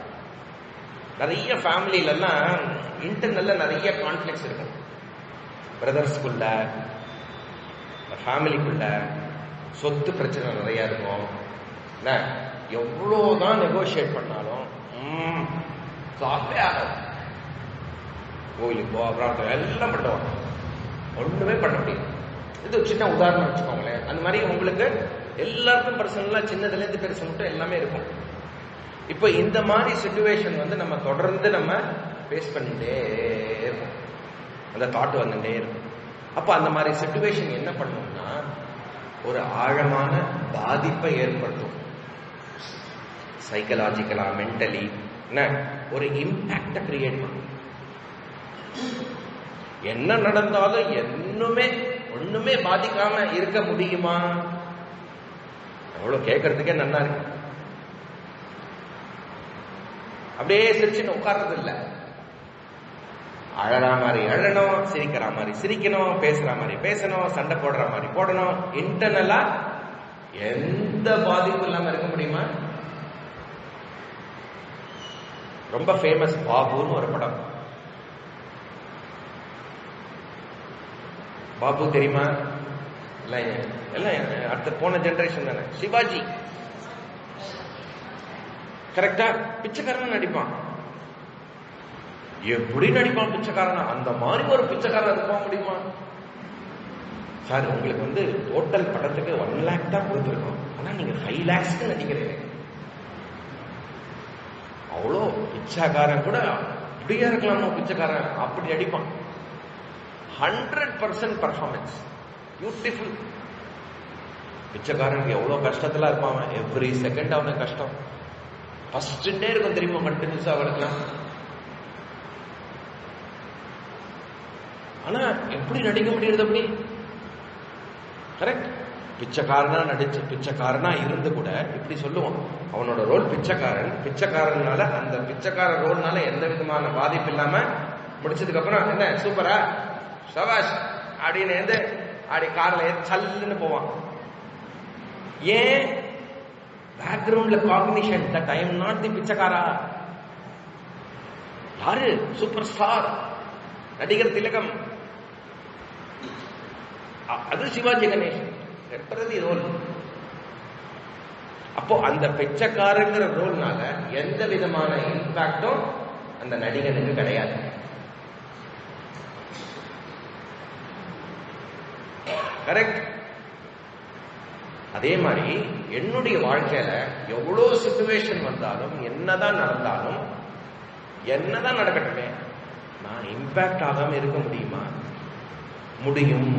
நிறைய ஃபேமிலில எல்லாம் இன்டர்னல்ல நிறைய கான்ஃபிளிக்ஸ் இருக்கும். பிரதர்ஸ்குள்ள, ஃபேமிலிக்குள்ள சொத்து பிரச்சனை நிறைய இருக்கும். எவ்வளவுதான் நெகோசியேட் பண்ணாலும் சாப்பிட்டே ஆகும். கோயிலுக்கு போ, அப்புறம் எல்லாம் பண்ணுவாங்க, ஒண்ணுமே பண்ண முடியும். இது ஒரு சின்ன உதாரணம் வச்சுக்கோங்களேன். அந்த மாதிரி உங்களுக்கு எல்லாருக்கும் பர்சனலா சின்னதுல இருந்து பெருசு மட்டும் எல்லாமே இருக்கும். இப்ப இந்த மாதிரி சிச்சுவேஷன் வந்து நம்ம தொடர்ந்து நம்ம ஃபேஸ் பண்ணிட்டே இருக்கும், அந்த தாட் வந்துட்டே இருக்கும். அப்ப அந்த மாதிரி சிச்சுவேஷன் என்ன பண்ணும்னா ஒரு ஆழமான பாதிப்பை ஏற்படுத்தும். சைக்கலாஜிக்கலா, மென்டலி ஒரு இம்பாக்ட கிரியேட் பண்ணும். என்ன நடந்தாலும் ஒண்ணுமே பாதிக்காம இருக்க முடியுமா? அவ்வளவு கேட்கறதுக்கே நல்லா இருக்கு. அப்படியே சிரிச்சுன்னு உட்கார்றது இல்ல, அழற மாதிரி அழணும், சிரிக்கிற மாதிரி சிரிக்கணும், பேசுற மாதிரி பேசணும், சண்டை போடுற மாதிரி போடணும். இன்டர்னலா எந்த பாதிப்பும் இல்லாம இருக்க முடியுமா? ரொம்ப ஃபேமஸ் பாபுன்னு ஒரு படம். பாபு தெரியுமா? எல்லாம் அடுத்த போன ஜெனரேஷன் தானே. சிவாஜி கரெக்டா பிச்சைக்காரன் நடிப்பான். எப்படி நடிப்பான் பிச்சைக்காரன்? அந்த மாதிரி ஒரு பிச்சைக்காரன் இருக்க முடியுமா? சார் உங்களுக்கு வந்து டோட்டல் படத்துக்கு 1 lakh தான் கொடுத்துருக்கோம், ஆனா நீங்க 5 lakhs நடிக்கிறீங்க. அவ்வளோ பிச்சைக்காரன் கூட இப்படியா இருக்கலாமா? பிச்சைக்காரன் அப்படி நடிப்பான். 100% பர்ஃபார்மன்ஸ், பியூட்டிஃபுல். பிச்சைக்காரனுக்கு எவ்வளவு கஷ்டத்துல இருப்பான். எவ்ரி செகண்ட் அவனுக்கு கஷ்டம். ஃபர்ஸ்ட் டே இருக்கும் தெரியுமா, கண்டினியூஸா அவளுக்குலாம். ஆனா எப்படி நடிக்க முடியுது அப்படி? கரெக்ட். பிச்சைக்காரனா நடிச்சு பிச்சைக்காரனா இருந்து கூட இப்படி சொல்லுவான். அவனோட ரோல் பிச்சைக்காரன். பிச்சைக்காரனால அந்த பிச்சைக்கார ரோல்னால எந்த விதமான பாதிப்பு இல்லாம முடிச்சதுக்கு அப்புறம் என்ன சூப்பரா சபாஷ் அப்படின்னு அப்படி கார்ல சல்லுன்னு போவான். ஏன்? பேக்ரவுண்ட்ல combination, that I am not the பிச்சைக்காரா. யாரு? சூப்பர் ஸ்டார் நடிகர் திலகம். அது சிவாஜி கணேசன் பிரதி ரோல். அப்போ அந்த பிச்சைக்காரங்கிற ரோல்னால எந்த விதமான இம்பாக்டும் அந்த நடிகனுக்கு கிடையாது. கரெக்ட். அதே மாதிரி என்னுடைய வாழ்க்கையில எவ்வளவு சிச்சுவேஷன் வந்தாலும், என்னதான் நடந்தாலும், என்னதான் நடக்கட்டுமே, நான் இம்பாக்ட் ஆகாம இருக்க முடியுமா? முடியும்.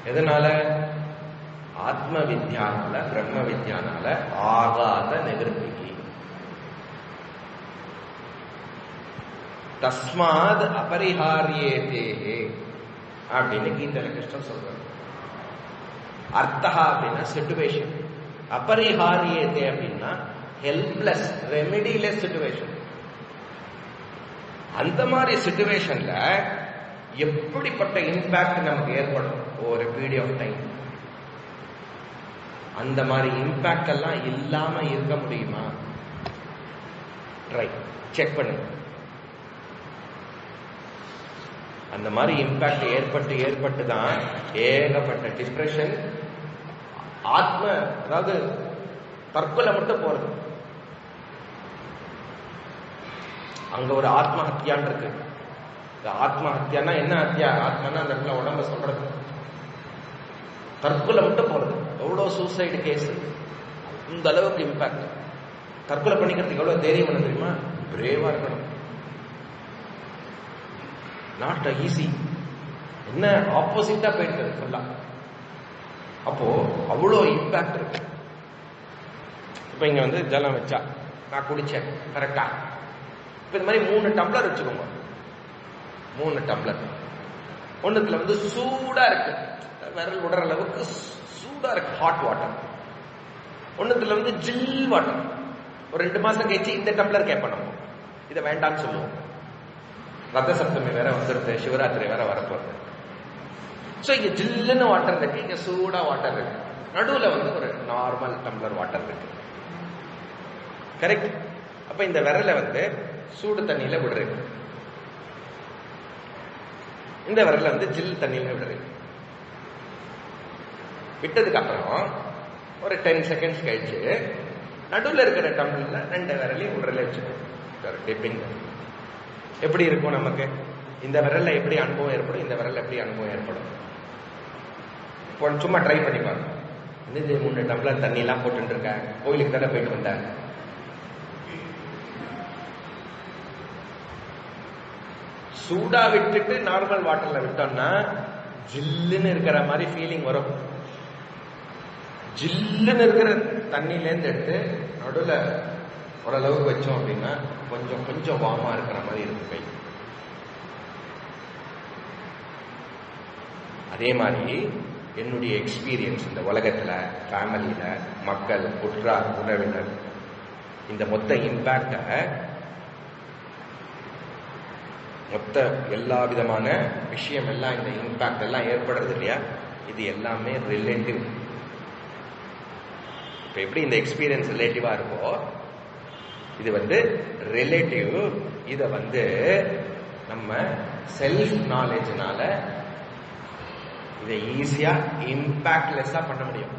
எதனால? ஆத்ம வித்யானால, பிரம்ம வித்யானால ஆகாத நிவர்த்திக்கு. தஸ்மாத் அபரிஹாரியேதே அப்படின்னு கீதையில கிருஷ்ணன் சொல்றாரு. அர்த்தா அப்படின்னா சிச்சுவேஷன், அபரிஹாரியேதே அப்படின்னா ஹெல்ப்லெஸ், ரெமெடிலெஸ் சிச்சுவேஷன். அந்த மாதிரி சிச்சுவேஷன்ல எப்படிப்பட்ட இம்பாக்ட் நமக்கு ஏற்படும் ஒரு பீரியட் ஆஃப் டைம்? அந்த மாதிரி இம்பாக்ட் எல்லாம் இல்லாம இருக்க முடியுமா? ட்ரை செக் பண்ணுங்க. அந்த மாதிரி இம்பாக்ட் ஏற்பட்டு தான் ஏகப்பட்ட டிப்ரெஷன், ஆத்ம, அதாவது தற்கொலை மட்டும் போறது. அங்க ஒரு ஆத்ம ஹத்தியான் இருக்கு. ஆத்ம ஹத்தியானா என்ன ஹத்தியா? ஆத்மானா அந்த இடத்துல உடம்ப சொல்றது. தற்கொலை மட்டும் போறது. எவ்வளவு சூசைடு கேஸ், இந்த அளவுக்கு இம்பாக்ட். தற்கொலை பண்ணிக்கிறதுக்கு எவ்வளவு தைரியம் பண்ண தெரியுமா? பிரேவா இருக்கணும். Not easy. என்ன ஆப்போசிட்டா போயிட்டு சொல்லலாம். அப்போ அவ்வளோ இம்பாக்ட் இருக்கு. இப்ப இங்க வந்து ஜலம் வச்சா நான் குடிச்சேன், கரெக்டா? இப்ப இந்த மாதிரி 3 டம்ளர் வச்சுக்கோங்க. 3 டம்ளர். ஒண்ணுத்துல வந்து சூடா இருக்கு, விரல் விடுற அளவுக்கு சூடா இருக்கு, ஹாட் வாட்டர். ஒண்ணுத்துல வந்து ஜில் வாட்டர். ஒரு 2 மாசம் கழிச்சு இந்த டம்ளர் கேட்போம் நம்ம, இதை வேண்டாம்னு சொல்லுவோம். ரத்த சப்தமி வேற வந்துருது, சிவராத்திரி வேற வரப்போகுது. ஸோ இங்க ஜில்லுன்னு வாட்டர் இருக்கு, இங்க சூடா வாட்டர் இருக்கு, நடுவில் வந்து ஒரு நார்மல் டம்ளர் வாட்டர் இருக்கு. கரெக்ட். அப்ப இந்த விரலை வந்து சூடு தண்ணியில விடுறேன், இந்த விரல வந்து ஜில் தண்ணியில விடுறேன். விட்டதுக்கு அப்புறம் ஒரு 10 செகண்ட்ஸ் கழிச்சு நடுவில் இருக்கிற டம்ளர்ல 2 விரலையும் விரல வச்சுக்கணும் டிப்பிங். எப்படி இருக்கும் நமக்கு? இந்த விரல்ல எப்படி அனுபவம் ஏற்படும், இந்த விரல்ல எப்படி அனுபவம் ஏற்படும்? சும்மா ட்ரை பண்ணி பாருங்க. இது 3 டம்ளர் தண்ணி எல்லாம் போட்டு இருக்கேன், கோயிலுக்கு தானே போயிட்டு வந்தேன். சூடா விட்டுட்டு நார்மல் வாட்டர்ல விட்டோம்னா ஜில்லுன்னு இருக்கிற மாதிரி ஃபீலிங் வரும். ஜில்லுன்னு இருக்கிற தண்ணியிலேருந்து எடுத்து நடுவில் ஓரளவுக்கு வச்சோம் அப்படின்னா கொஞ்சம் கொஞ்சம் வார்மா இருக்கிற மாதிரி இருக்கு கை. அதே மாதிரி என்னுடைய எக்ஸ்பீரியன்ஸ் இந்த உலகத்துல, ஃபேமிலியில, மக்கள், உற்றார், உறவினர், இந்த மொத்த இம்பாக்ட, மொத்த எல்லா விதமான விஷயம் எல்லாம், இந்த இம்பாக்ட் எல்லாம் ஏற்படுறது இல்லையா, இது எல்லாமே ரிலேட்டிவ். இப்ப எப்படி இந்த எக்ஸ்பீரியன்ஸ் ரிலேட்டிவா இருக்கோ, இது ரிலேட்டிவ். இத நம்ம செல்ஃப் நாலேஜ்னால இதை ஈஸியா இம்பாக்ட்லெஸ்ஸா பண்ண முடியும்.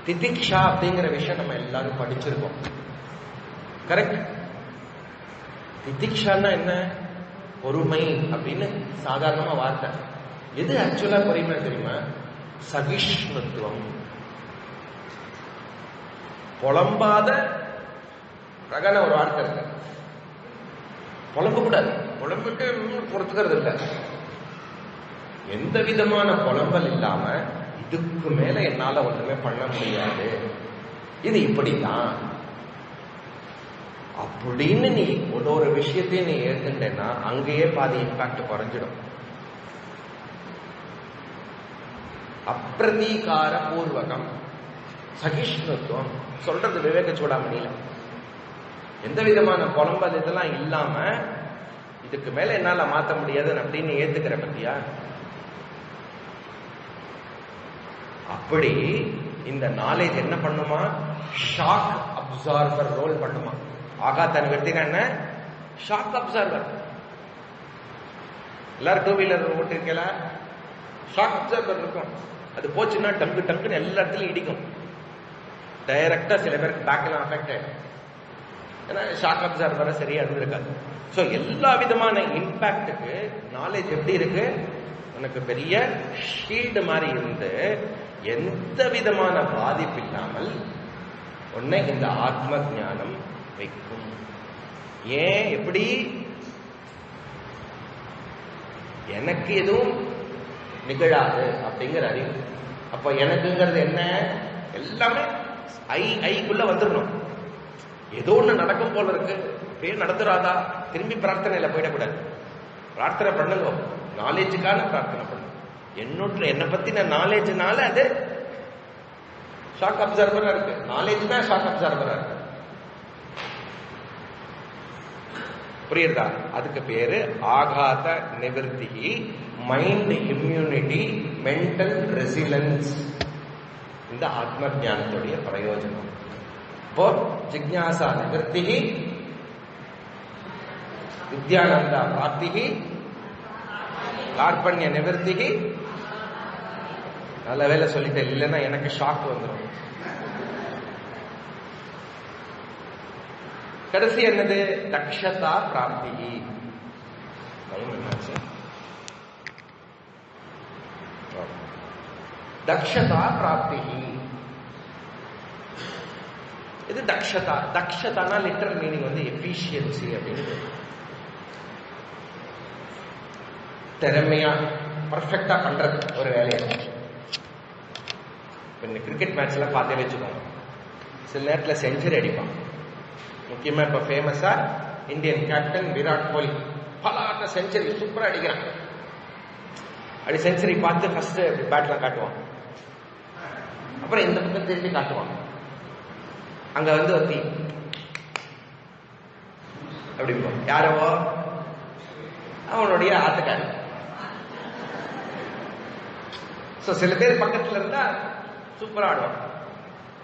திதிக்ஷா அப்படிங்கிற விஷயம் நம்ம எல்லாரும் படிச்சிருக்கோம், கரெக்ட்? திதிக்ஷான்னா என்ன? பொறுமை அப்படின்னு சாதாரணமா வார்த்தை. எது ஆக்சுவலா பொறுமை தெரியுமா? சகிஷ்ணுத்துவம். புலம்பாத ரகன ஒரு வார்த்தை இருக்கு. புலம்ப கூடாது, புலம்பிட்டு பொறுத்துக்கிறது இல்லை. எந்த விதமான புலம்பல் இல்லாம இதுக்கு மேல என்னால ஒண்ணுமே பண்ண முடியாது, இது இப்படிதான் அப்படின்னு நீ ஒரு விஷயத்தையும் நீ ஏத்துட்டேன்னா அங்கேயே பாதி இம்பாக்ட் குறைஞ்சிடும். அப்பிரதீகார பூர்வகம், சகிஷ்ணுத்துவம் சொல்றது விவேக சூடாமணியில. எந்த விதமான புலம்பல் இதெல்லாம் இல்லாம இதுக்கு மேல என்னால மாத்த முடியாது அப்படின்னு ஏத்துக்கிற பத்தியா. அப்படி இந்த நாலேஜ் என்ன பண்ணுமா? ஷாக் அப்சார்பர் ரோல் பண்ணுமா. ஆகாத்த நிவர்த்தினா என்ன? Shock absorber. எல்லாரும் 2 வீலர் ஓட்டிருக்கல, ஷாக் அப்சார்பர் இருக்கும். அது போச்சுன்னா டங்கு டங்குன்னு எல்லா இடத்துலயும் இடிக்கும். டைரக்டா சில பேருக்கு பேக்கெல்லாம் அஃபெக்ட் ஆயிடும். ஏன்னா ஷாக் அப்சார்பரை சரியா இருந்திருக்காது. ஸோ எல்லா விதமான இம்பாக்டுக்கு நாலேஜ் எப்படி இருக்கு? உனக்கு பெரிய ஷீல்டு மாதிரி இருந்து எந்த விதமான பாதிப்பு இல்லாமல் உன்னை இந்த ஆத்ம ஞானம் வைக்கும். ஏன்? எப்படி? எனக்கு எதுவும் நிகழாது அப்படிங்கிற அறிவு. அப்ப எனக்குங்கிறது என்ன? எல்லாமே ஐக்குள்ள வந்துடணும். ஏதோ ஒண்ணு நடக்கும் போல இருக்கு, அப்படியே நடந்துடாதா, திரும்பி பிரார்த்தனையில போயிடக்கூடாது. பிரார்த்தனை பண்ணுங்க, நாலேஜுக்கான பிரார்த்தனை பண்ணுங்க. என்னை பத்தின நாலேஜ்னால அது ஷாக் அப்சர்வரா இருக்கு. நாலேஜ் தான் ஷாக் அப்சர்வரா இருக்கு. புரியுதா? அதுக்கு பேரு ஆகாத நிவர்த்தி, மைண்ட் இம்யூனிட்டி, மென்டல் ரெசிலன்ஸ். இந்த ஆத்ம ஞானத்துடைய பிரயோஜனம். இப்போ ஜிக்ஞாசா நிவர்த்தி, வித்யானந்த பிராப்தி, கார்பண்ய நிவர்த்தி. நல்ல வேலை சொல்லிட்டேன், இல்லைன்னா எனக்கு ஷாக் வந்துடும். கடைசி என்னது? தக்ஷதா பிராப்தி. தக்ஷதா பிராப்தி. இது தக்ஷதா. தக்ஷதானா லிட்டரல் மீனிங் எஃபிஷியன்சி அப்படின்னு. திறமையா பர்ஃபெக்டா பண்றது ஒரு வேலையை. கிரிக்கெட் மேட்ச்ல பார்த்தே வச்சுக்கோங்க, சில நேரத்தில் செஞ்சுரி அடிப்பான். முக்கியமா இப்ப ஃபேமஸா இந்தியன் கேப்டன் விராட் கோலி பல ஆட்ட செஞ்சுரி சூப்பரா அடிக்கிறான். அப்படி செஞ்சுரி பார்த்து ஃபர்ஸ்ட் பேட்லாம் காட்டுவான், அப்புறம் இந்த பக்கம் திரும்பி காட்டுவான். அங்க ஒத்தி அப்படி யாரோ அவனுடைய ஆட்டக்காரி. சில பேர் பக்கத்துல இருந்தா சூப்பரா ஆடுவான்.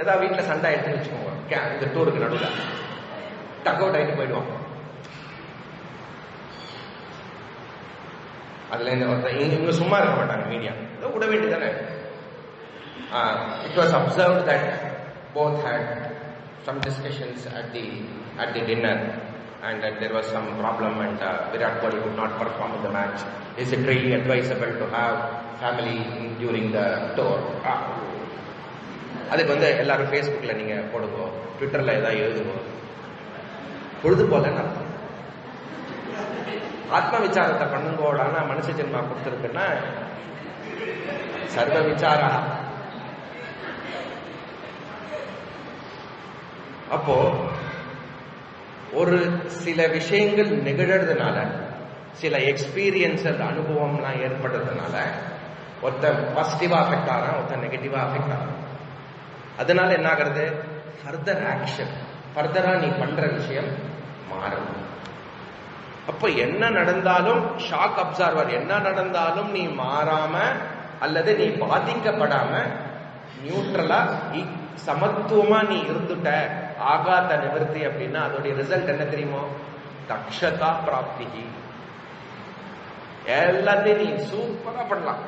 ஏதாவது வீட்டுல சண்டை ஆயிடுச்சுன்னு வச்சுக்கோங்க, இந்த டூருக்கு நடுவில் டக் அவுட் ஆகிட்டு போயிடுவான். அதுல இவங்க சும்மா இருக்க மாட்டாங்க, மீடியா விட வேண்டியதானே. It was observed that both had some discussions at the dinner, and that there was some problem, and Virat Kohli could not perform in the match. Is it really advisable to have family during the tour? அதுக்கு வந்து எல்லாரும் ஃபேஸ்புக்ல நீங்க போடுங்க, ட்விட்டர்ல ஏதாவது எழுதுங்க, பொழுது போலன்னு அர்த்தம். ஆத்ம விசாரத்தை பண்ணுங்கோடான மனுஷ ஜென்மா கொடுத்துருக்குன்னா சர்வ விசாரா. அப்போ ஒரு சில விஷயங்கள் நிகழறதுனால, சில எக்ஸ்பீரியன்ஸ் அனுபவம்லாம் ஏற்படுறதுனால ஒருத்தன் பாசிட்டிவா அஃபெக்ட் ஆகிறான், ஒருத்தன் நெகட்டிவா அஃபெக்ட் ஆகிறான். அதனால என்ன ஆகிறது? ஃபர்தர் ஆக்ஷன், ஃபர்தரா நீ பண்ற விஷயம் மாறும். அப்ப என்ன நடந்தாலும் ஷாக் அப்சர்வர், என்ன நடந்தாலும் நீ மாறாம அல்லது நீ பாதிக்கப்படாம நியூட்ரலா சமத்துவமா நீ இருந்துட்ட, ஆகாத நிவர்த்தி அப்படின்னா அதோடைய ரிசல்ட் என்ன தெரியுமோ? தக்ஷதா பிராப்தி. எல்லாத்தையும் நீ சூப்பரா பண்ணலாம்.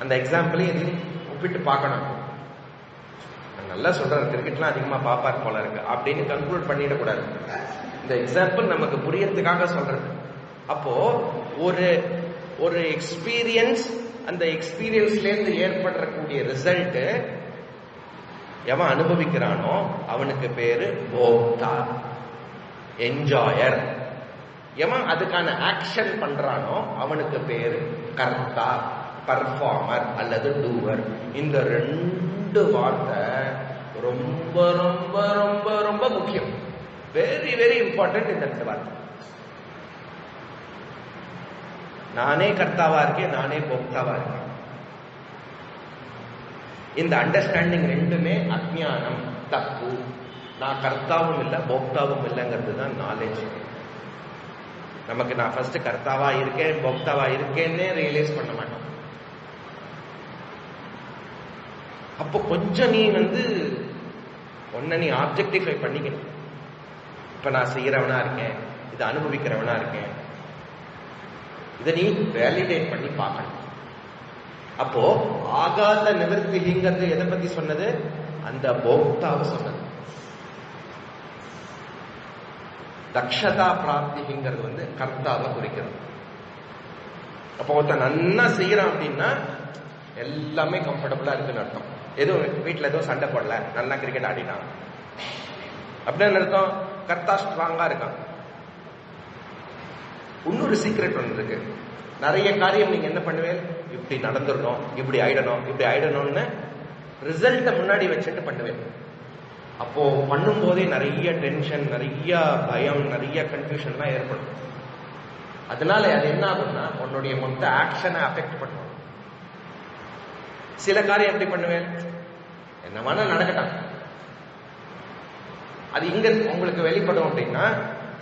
அந்த எக்ஸாம்பிளையும் இதையும் ஒப்பிட்டு பார்க்கணும். நல்லா சொல்றாரு, கிரிக்கெட்லாம் அதிகமா பாப்பார் போல இருக்கு அப்படின்னு கன்க்ளூட் பண்ணிடக்கூடாது. இந்த எக்ஸாம்பிள் நமக்கு புரியறதுக்காக சொல்றது. அப்போ ஒரு எக்ஸ்பீரியன்ஸ், அந்த எக்ஸ்பீரியன்ஸ்ல இருந்து ஏற்படக்கூடிய ரிசல்ட் எவன் அனுபவிக்கிறானோ அவனுக்கு பேரு போக்தா, என்ஜாயர். எவன் அதுக்கான ஆக்ஷன் பண்றானோ அவனுக்கு பேரு கர்த்தா, பர்ஃபார்மர் அல்லது டூவர். இந்த ரெண்டு வார்த்தை ரொம்ப ரொம்ப ரொம்ப ரொம்ப முக்கியம். வெரி வெரி இம்பார்ட்டன்ட் இந்த ரெண்டு வார்த்தை. நானே கர்த்தாவா இருக்கேன், நானே போக்தாவா இருக்கேன். இந்த அண்டர்ஸ்டாண்டிங் ரெண்டுமே அஜ்ஞானம், தப்பு. நான் கர்த்தாவும் இல்லை போக்தாவும் இல்லைங்கிறது தான் நாலேஜ். நமக்கு நான் ஃபர்ஸ்ட் கர்த்தாவா இருக்கேன் போக்தாவா இருக்கேன்னே ரியலைஸ் பண்ண மாட்டோம். அப்போ கொஞ்சம் நீ ஒன்ன நீ ஆப்ஜெக்டிஃபை பண்ணிக்கணும். இப்ப நான் செய்யறவனா இருக்கேன், இதை அனுபவிக்கிறவனா இருக்கேன், இதை நீ வேலிடேட் பண்ணி பார்க்கணும். அப்போ ஆகாத நிவர்த்திங்கிறது எதை பத்தி சொன்னது? அந்த போக்தாவை சொன்னது. தக்ஷதா பிராப்திங்கிறது கர்த்தாவை குறிக்கிறது. அப்போ ஒருத்தன் நன்னா செய்யறான் அப்படின்னா எல்லாமே கம்ஃபர்டபுளா இருக்குன்னு அர்த்தம். எதுவும் வீட்டுல எதுவும் சண்டை போடல, நல்லா கிரிக்கெட் ஆடினான் அப்படின்னு அர்த்தம். கர்த்தா ஸ்ட்ராங்கா இருக்கான். இன்னொரு சீக்ரெட் ஒன்று இருக்கு. நிறைய காரியம் நீங்க என்ன பண்ணுவேன், இப்படி நடந்துடணும், இப்படி ஆயிடணும், இப்படி ஆயிடணும்னு ரிசல்ட்டை முன்னாடி வச்சுட்டு பண்ணுவேன். அப்போ பண்ணும் போதே நிறைய டென்ஷன், நிறைய பயம், நிறைய கன்ஃபியூஷன்லாம் ஏற்படும். அதனால அது என்ன ஆகும்னா உன்னுடைய மொத்த ஆக்ஷனை அஃபெக்ட் பண்ணும். சில காரியம் எப்படி பண்ணுவேன், என்ன வேணா நடக்கட்டும், அது இங்க உங்களுக்கு வெளிப்படும் அப்படின்னா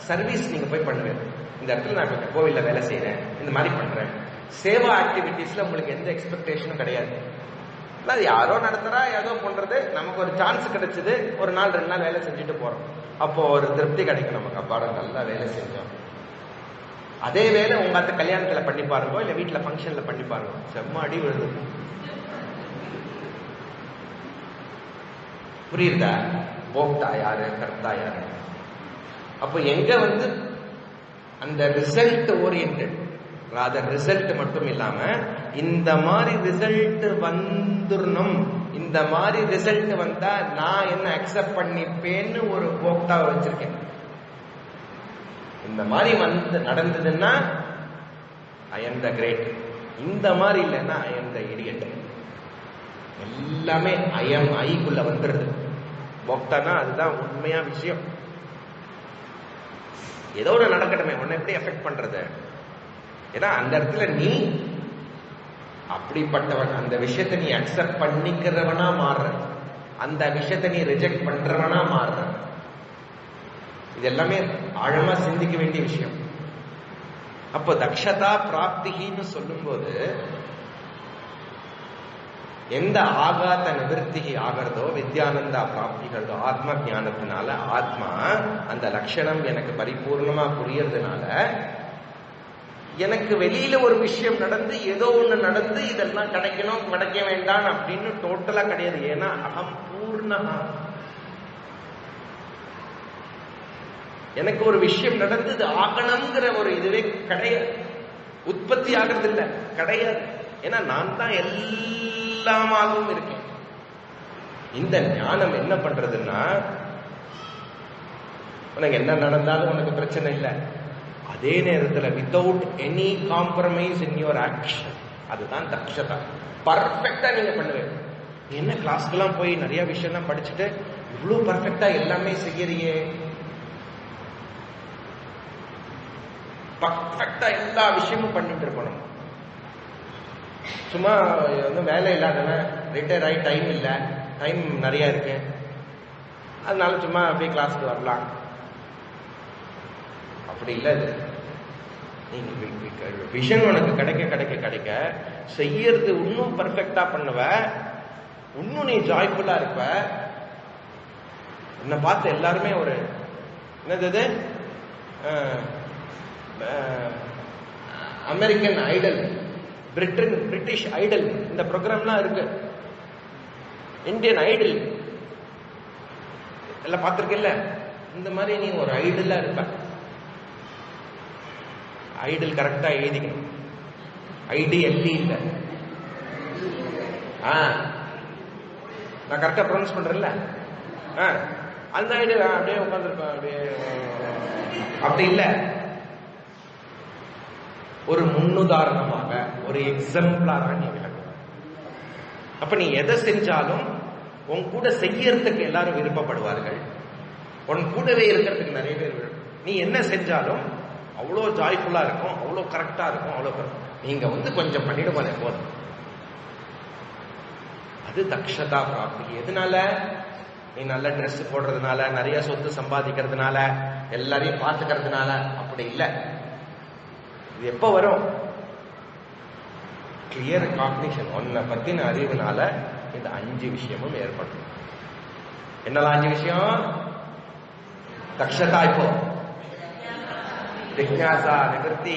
சர்வீஸ் நீங்க போய் பண்ணுவேன். இந்த இடத்துல நான் இப்ப கோவில்ல வேலை செய்யறேன், இந்த மாதிரி பண்றேன். சேவா ஆக்டிவிட்டிஸ்ல உங்களுக்கு எந்த எக்ஸ்பெக்டேஷனும் கிடையாது. அது யாரோ நடத்துறா, ஏதோ பண்றது, நமக்கு ஒரு சான்ஸ் கிடைச்சது, ஒரு நாள் 2 நாள் வேலை செஞ்சுட்டு போறோம். அப்போ ஒரு திருப்தி கிடைக்கும் நமக்கு, அப்பாடா நல்லா வேலை செஞ்சோம். அதே வேலை உங்க அந்த கல்யாணத்துல பண்ணி பாருங்க, இல்ல வீட்டுல பங்கன்ல பண்ணி பாருங்க, செம்ம அடி விழுது. புரியுதா? போக்தா யாரு, கர்த்தா யாரு? அப்போ எங்க அந்த ரிசல்ட் ஓரியன்டட், ராதர் ரிசல்ட் மட்டும் இல்லாம இந்த மாதிரி ரிசல்ட் வந்துடணும், இந்த மாதிரி ரிசல்ட் வந்தா நான் என்ன அக்செப்ட் பண்ணிப்பேன்னு ஒரு போக்தாவை வச்சிருக்கேன். இந்த மாதிரி நடந்ததுன்னா ஐ எம் த கிரேட், இந்த மாதிரி இல்லைன்னா ஐ எம் த இடியட். எல்லாமே ஐக்குள்ள வந்துடுது. போக்தானா அதுதான் உண்மையா விஷயம். ஏதோ ஒரு நடக்கட்டுமே, உன்னை எப்படி எஃபெக்ட் பண்றது? ஏன்னா அந்த இடத்துல நீ அப்படிப்பட்டவன், அந்த விஷயத்தை நீ அக்செப்ட் பண்ணிக்கிறவனா மாறுற, அந்த விஷயத்தை நீ ரிஜெக்ட் பண்றவனா மாறுற. இது எல்லாமே ஆழமா சிந்திக்க வேண்டிய விஷயம். அப்போ தக்ஷதா பிராப்தின்னு சொல்லும் போது எந்த ஆகாத நிவர்த்தி ஆகிறதோ, வித்யானந்தா பிராப்திகளோ, ஆத்ம ஞானத்தினால ஆத்மா அந்த லட்சணம் எனக்கு பரிபூர்ணமா புரியறதுனால எனக்கு வெளியில ஒரு விஷயம் நடந்து ஏதோ ஒண்ணு நடந்து இதெல்லாம் கிடைக்கணும் கிடைக்க வேண்டாம் அப்படின்னு டோட்டலா கிடையாது. ஏன்னா அகம் பூர்ணமா. எனக்கு ஒரு விஷயம் நடந்து இது ஆகணுங்கிற ஒரு இதுவே கிடையாது. உற்பத்தி ஆகிறது இல்லை, கிடையாது. ஏன்னா நான் தான் எல்லாமாகவும் இருக்கேன். இந்த ஞானம் என்ன பண்றதுன்னா, உனக்கு என்ன நடந்தாலும் உனக்கு பிரச்சனை இல்லை. அதே நேரத்தில் without any compromise in your action. அதுதான் தக்ஷதா. பர்ஃபெக்டா நீங்க பண்ணுவீங்க. என்ன கிளாஸ்க்கெல்லாம் போய் நிறைய விஷயம்லாம் படிச்சுட்டு இவ்வளவு பர்ஃபெக்டா எல்லாமே செய்யறியே, பர்ஃபெக்டா எல்லா விஷயமும் பண்ணிட்டு இருக்கணும். சும்மா வந்து வேலை இல்லாதவன் ரிட்டையர் ஆகி டைம் இல்லை, டைம் நிறைய இருக்கு, அதனால சும்மா அப்படியே கிளாஸ்க்கு வரலாம். அப்படி இல்லை. விஷன் உனக்கு கிடைக்க கிடைக்க கிடைக்க செய்யறது இன்னும் பர்ஃபெக்டா பண்ணுவ, இன்னும் நீ ஜாய்ஃபுல்லா இருப்ப. என்னை பார்த்து எல்லாருமே ஒரு என்னது அமெரிக்கன் ஐடல், பிரிட்டிஷ் ஐடல், இந்த ப்ரோக்ராம்லாம் இருக்கு. இந்தியன் ஐடல் எல்லாம் பார்த்திருக்கல. இந்த மாதிரி நீ ஒரு ஐடலா இருப்ப. ஐடல் கரெக்டா எழுதிக்கணும். ஐடிஎல்இ இல்ல. நான் கரெக்டா ப்ரொனவுன்ஸ் பண்றேன்ல. அந்த ஐடல் அப்படியே உட்கார்ந்துருப்பேன். அப்படியே அப்படி இல்ல. ஒரு முன்னுதாரணமாக, ஒரு எக்ஸாம்பிளாக நீ விளக்கும். அப்ப நீ எதை செஞ்சாலும் உன் கூட செய்யறதுக்கு எல்லாரும் விருப்பப்படுவார்கள். உன் கூடவே இருக்கிறதுக்கு நிறைய பேர். நீ என்ன செஞ்சாலும் அவ்வளோ ஜாய்ஃபுல்லா இருக்கும், அவ்வளோ கரெக்டா இருக்கும், அவ்வளோ நீங்க வந்து கொஞ்சம் பண்ணிடுவானே போதும். அது தக்ஷதா பிராப்தி. எதனால? நீ நல்ல ட்ரெஸ் போடுறதுனால, நிறைய சொத்து சம்பாதிக்கிறதுனால, எல்லாரையும் பார்த்துக்கிறதுனால அப்படி இல்லை. இது எப்ப வரும்? கிளியர் காக்னிஷன், உன்னை பத்தின அறிவுனால இந்த 5 விஷயமும் ஏற்படும். என்னெல்லாம் 5 விஷயம்? தக்ஷதா. இப்போ जिज्ञासा निवृत्ति,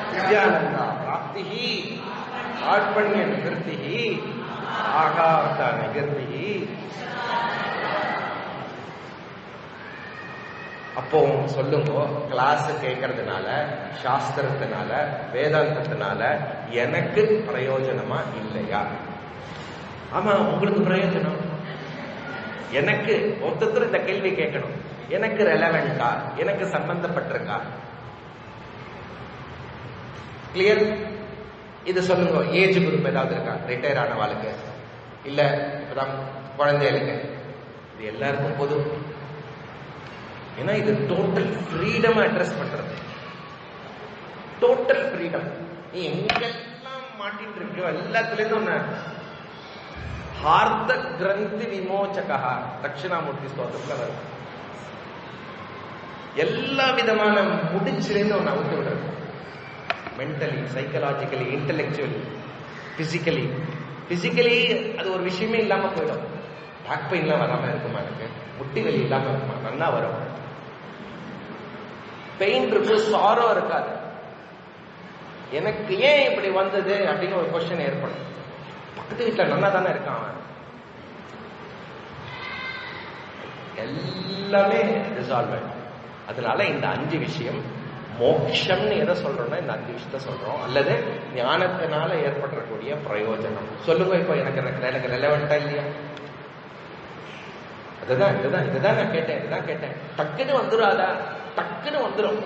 विद्यानंदा प्राप्ति, आत्मन्य निवृत्ति, आकाश निवृत्ति. அப்போ சொல்லுங்க, கிளாஸ் கேட்கறதுனால, சாஸ்திரத்தினால, வேதாந்தத்தினால எனக்கு பிரயோஜனமா இல்லையா? ஆமா, உங்களுக்கு பிரயோஜனம். எனக்கு ஒருத்தர் இந்த கேள்வி கேட்கணும், எனக்கு ரெலவெண்டா, எனக்கு சம்பந்தப்பட்டிருக்கா? கிளியர்? இது சொல்லுங்க. ஏஜ் குரூப் ஏதாவது இருக்கா? ரிட்டையர் ஆனவாளுக்கு, இல்ல இப்பதான் குழந்தைகளுக்கு, இது எல்லாருக்கும் பொது. ஏன்னா இது டோட்டல் ஃப்ரீடம் அட்ரஸ் பண்றது. Total freedom. நீ எங்கெல்லாம் மாட்டிட்டு இருக்கியோ எல்லாத்துலேருந்து ஒண்ணு. ஹார்த கிரந்தி விமோச்சகா, தட்சிணாமூர்த்தி ஸ்தோத்திரத்துல வரும். எல்லா விதமான முடிச்சிலேருந்து ஒன்று அவுத்து விடுறது. Mentally, psychologically, intellectually, physically. Physically அது ஒரு விஷயமே இல்லாம போயிடும். பேக் பெயின்லாம் வராம இருக்குமா? எனக்கு முட்டி வலி இல்லாம இருக்குமா? நல்லா வரும். பெயின் இருக்கு, சாரோ இருக்காது. எனக்கு ஏன் இப்படி வந்தது அப்படின்னு ஒரு கொஸ்டின் ஏற்படும். பக்கத்து வீட்டுல நல்லா தானே இருக்கான் அவன். எல்லாமே ரிசால்வ் ஆயிடும். அதனால இந்த 5 விஷயம் மோட்சம்னு எதை சொல்றோம்னா இந்த 5 விஷயத்த சொல்றோம். அல்லது ஞானத்தினால ஏற்படக்கூடிய பிரயோஜனம். சொல்லுங்க, இப்போ எனக்கு ரெலவெண்டா இல்லையா? இதுதான் நான் கேட்டேன். டக்குன்னு வந்துடாதா? டக்குன்னு வந்துடும்.